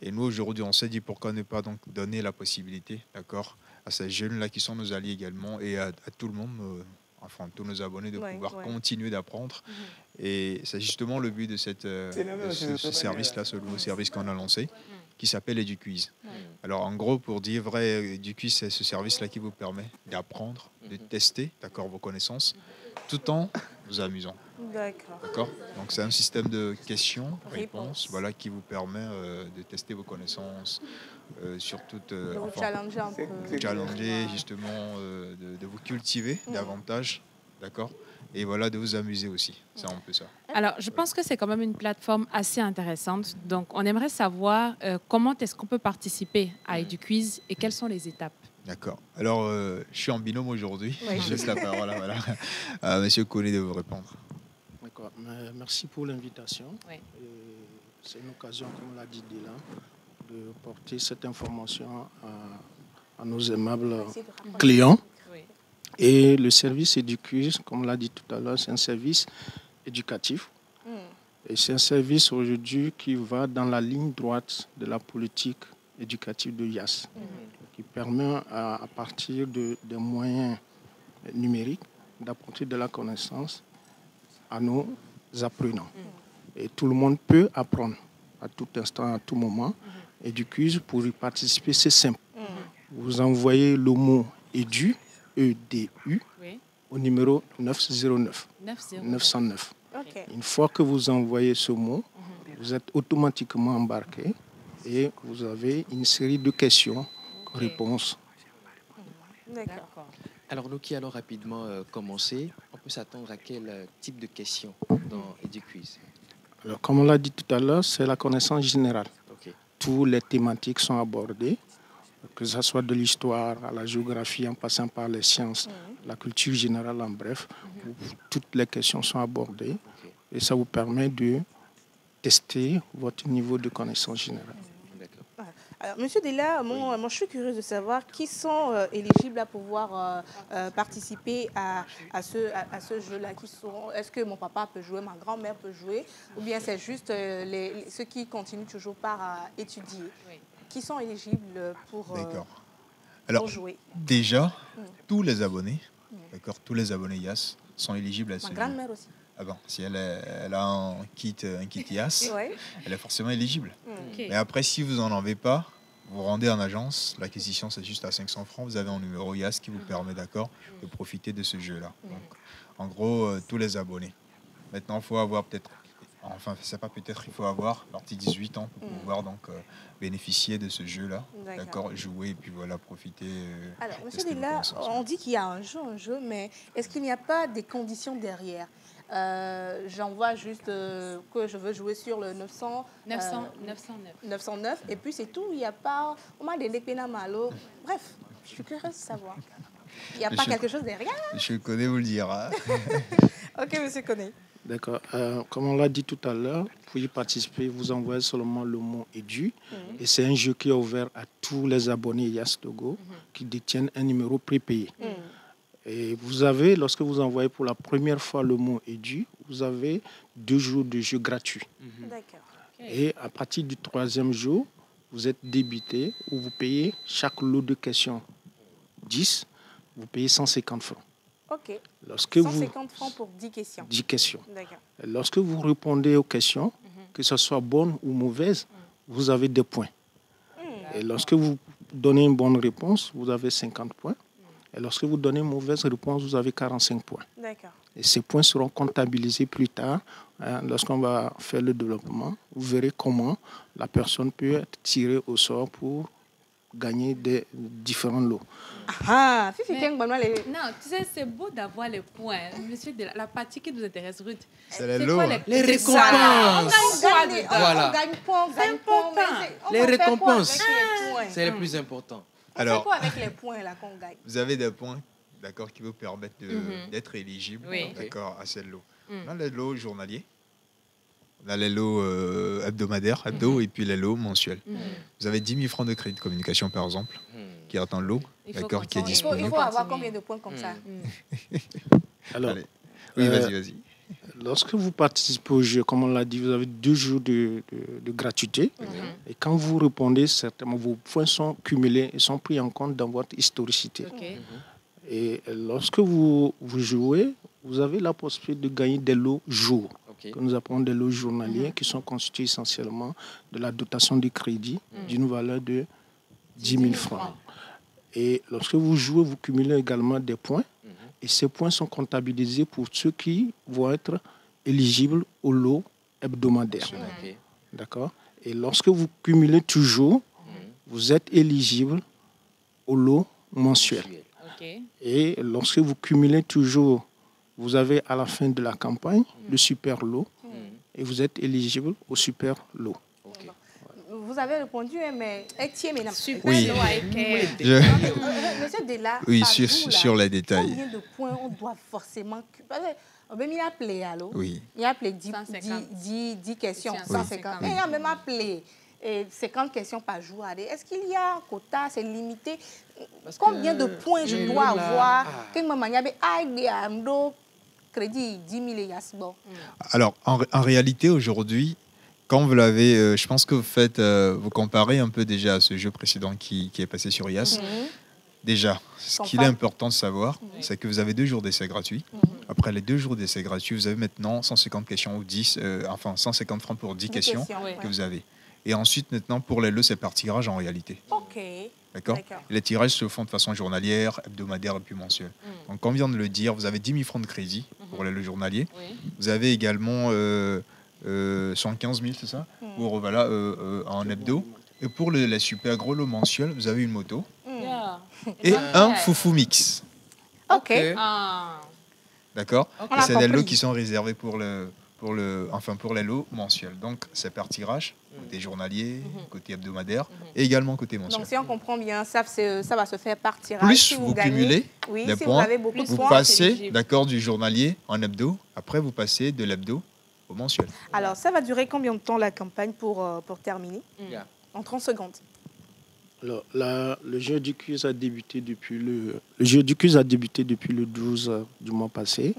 Et nous aujourd'hui, on s'est dit pourquoi ne pas donc donner la possibilité, d'accord, à ces jeunes-là qui sont nos alliés également et à tout le monde. Enfin, tous nos abonnés, de pouvoir continuer d'apprendre. Et c'est justement le but de ce service-là, ce nouveau service qu'on a lancé, qui s'appelle Educuse. Alors, en gros, pour dire vrai, Educuse, c'est ce service-là qui vous permet d'apprendre, de tester, d'accord, vos connaissances, tout en vous amusant. D'accord. Donc, c'est un système de questions-réponses, voilà, qui vous permet de tester vos connaissances. Surtout de vous challenger un peu. Vous challenger justement, de vous cultiver davantage, d'accord, et voilà, de vous amuser aussi. C'est un peu ça. Alors, je pense que c'est quand même une plateforme assez intéressante. Donc, on aimerait savoir comment est-ce qu'on peut participer à Educuse et quelles sont les étapes. D'accord. Alors, je suis en binôme aujourd'hui. Je laisse la parole à Monsieur Koné de vous répondre. D'accord. Merci pour l'invitation. C'est une occasion, comme l'a dit Dela, de porter cette information à nos aimables clients. Et le service Educuse, comme l'a dit tout à l'heure, c'est un service éducatif. Et c'est un service aujourd'hui qui va dans la ligne droite de la politique éducative de IAS, qui permet à partir des moyens numériques d'apporter de la connaissance à nos apprenants. Et tout le monde peut apprendre à tout instant, à tout moment. Educuse, pour y participer, c'est simple. vous envoyez le mot EDU, EDU, Oui. au numéro 909. 909. Ok. Une fois que vous envoyez ce mot, vous êtes automatiquement embarqué et vous avez une série de questions, réponses. D'accord. Alors, nous qui allons rapidement commencer, on peut s'attendre à quel type de questions dans EduQuiz? Alors, comme on l'a dit tout à l'heure, c'est la connaissance générale. Ok. Toutes les thématiques sont abordées, que ce soit de l'histoire à la géographie, en passant par les sciences, la culture générale, en bref. Toutes les questions sont abordées et ça vous permet de tester votre niveau de connaissance générale. Alors, Monsieur Della, moi, je suis curieuse de savoir qui sont éligibles à pouvoir participer à ce jeu-là. Est-ce que mon papa peut jouer, ma grand-mère peut jouer, ou bien c'est juste ceux qui continuent toujours par étudier? Qui sont éligibles pour jouer? Déjà, tous les abonnés, d'accord, tous les abonnés IAS sont éligibles à ce jeu. Ma grand-mère aussi. Ah bon, si elle a un kit IAS, Ouais. elle est forcément éligible. Ok. Mais après, si vous n'en avez pas, vous rendez en agence. L'acquisition, c'est juste à 500 francs. Vous avez un numéro IAS qui vous permet, d'accord, de profiter de ce jeu-là. Donc, en gros, tous les abonnés. Maintenant, il faut avoir peut-être... Enfin, c'est pas peut-être, il faut avoir parti 18 ans pour pouvoir donc bénéficier de ce jeu-là, d'accord, jouer et puis voilà, profiter. Alors, Monsieur Della, on dit qu'il y a un jeu, mais est-ce qu'il n'y a pas des conditions derrière? J'envoie juste que je veux jouer sur le 909 et puis c'est tout. Il n'y a pas... Bref, je suis curieuse de savoir. Il n'y a pas quelque chose derrière? Je connais vous le dire. Hein. Ok, monsieur connaît. D'accord. Comme on l'a dit tout à l'heure, pour y participer, vous envoyez seulement le mot EDU. Et c'est un jeu qui est ouvert à tous les abonnés IAS Togo qui détiennent un numéro prépayé. Et vous avez, lorsque vous envoyez pour la première fois le mot EDU, vous avez 2 jours de jeu gratuits. D'accord. Et à partir du 3e jour, vous êtes débité ou vous payez chaque lot de questions 10, vous payez 150 francs. Ok. Lorsque 150 francs pour 10 questions. 10 questions. D'accord. Lorsque vous répondez aux questions, que ce soit bonne ou mauvaise, vous avez des points. Et lorsque vous donnez une bonne réponse, vous avez 50 points. Et lorsque vous donnez une mauvaise réponse, vous avez 45 points. D'accord. Et ces points seront comptabilisés plus tard. Lorsqu'on va faire le développement, vous verrez comment la personne peut être tirée au sort pour gagner des différents lots. Ah, non, tu sais, c'est beau d'avoir les points. Monsieur, la partie qui nous intéresse, Ruth. C'est les lots. Les récompenses. Voilà. On gagne point, on gagne point. Les récompenses, c'est le plus important. Alors, c'est quoi avec les points là qu'on gagne? Vous avez des points, d'accord, qui vous permettent d'être éligible, d'accord, à ces lots. On a les lots journaliers, on a les lots hebdomadaires, et puis les lots mensuels. Vous avez 10 000 francs de crédit de communication, par exemple, qui est un lot, d'accord, qui est disponible. Il faut avoir combien de points comme ça? Alors, allez. Oui, vas-y. Lorsque vous participez au jeu, comme on l'a dit, vous avez 2 jours de gratuité. Et quand vous répondez, certainement, vos points sont cumulés et sont pris en compte dans votre historicité. Et lorsque vous jouez, vous avez la possibilité de gagner des lots jours, que nous appelons des lots journaliers, qui sont constitués essentiellement de la dotation de crédit d'une valeur de 10 000 francs. Et lorsque vous jouez, vous cumulez également des points. Et ces points sont comptabilisés pour ceux qui vont être éligibles au lot hebdomadaire. D'accord? Et lorsque vous cumulez toujours, vous êtes éligible au lot mensuel. Et lorsque vous cumulez toujours, vous avez à la fin de la campagne le super lot et vous êtes éligible au super lot. Vous avez répondu, mais super oui. lot avec Monsieur Della, oui, sur les détails. Combien de points on doit forcément... On va même appeler, allô? Oui. Il y a appelé 10 questions, 150. Et il y a même appelé 50 questions par jour. Est-ce qu'il y a un quota, c'est limité? Combien de points je dois avoir? Crédit 10 000 Alors, en réalité, aujourd'hui, quand vous l'avez, je pense que vous comparez un peu déjà à ce jeu précédent qui est passé sur IAS. Déjà, ce qu'il est important de savoir, c'est que vous avez 2 jours d'essai gratuits. Après les 2 jours d'essai gratuits, vous avez maintenant 150 questions ou 150 francs pour 10 questions que vous avez. Et ensuite, maintenant, pour les lots, c'est par tirage en réalité. Ok. D'accord. Les tirages se font de façon journalière, hebdomadaire et puis mensuelle. Donc, comme on vient de le dire, vous avez 10 000 francs de crédit pour le journalier. Vous avez également 115 000, c'est ça, pour, voilà, en hebdo. Et pour la super gros lot mensuel, vous avez une moto et un foufou mix. Ok. D'accord. Okay. Et c'est des lots qui sont réservés pour les lots mensuels. Donc, c'est par tirage, côté journalier, côté hebdomadaire, et également côté mensuel. Donc, si on comprend bien, ça va se faire par tirage. Plus si vous gagnez, cumulez les si points, vous avez beaucoup de vous points, passez, d'accord, du journalier en hebdo. Après, vous passez de l'hebdo au mensuel. Alors, ça va durer combien de temps la campagne pour terminer? En 30 secondes. Alors, le jeu du quiz a débuté depuis le depuis le 12 du mois passé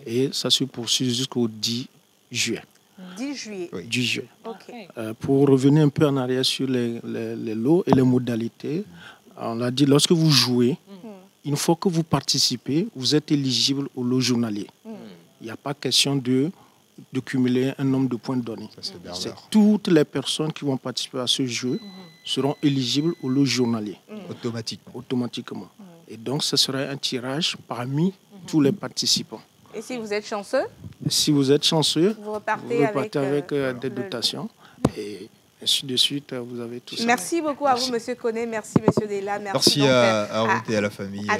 et ça se poursuit jusqu'au 10 juillet. 10 juillet. Oui. 10 juillet. Okay. Pour revenir un peu en arrière sur les lots et les modalités, on l'a dit, lorsque vous jouez, une fois que vous participez, vous êtes éligible au lot journalier. Il n'y a pas question de cumuler un nombre de points donnés. C'est toutes les personnes qui vont participer à ce jeu seront éligibles au lot journalier. Automatiquement. Et donc, ce sera un tirage parmi tous les participants. Et si vous êtes chanceux? Si vous êtes chanceux, vous repartez avec des dotations. Et ainsi de suite, vous avez tout ça. Merci beaucoup à vous, Monsieur Koné. Merci, Monsieur Della. Merci à Ruth et à la famille. À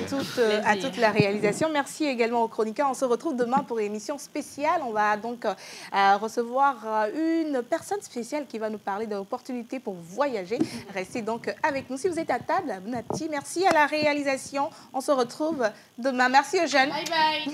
toute la réalisation. Merci également aux chroniqueurs. On se retrouve demain pour une émission spéciale. On va donc recevoir une personne spéciale qui va nous parler d'opportunités pour voyager. Restez donc avec nous. Si vous êtes à table, bon appétit. Merci à la réalisation. On se retrouve demain. Merci, Eugène. Bye bye.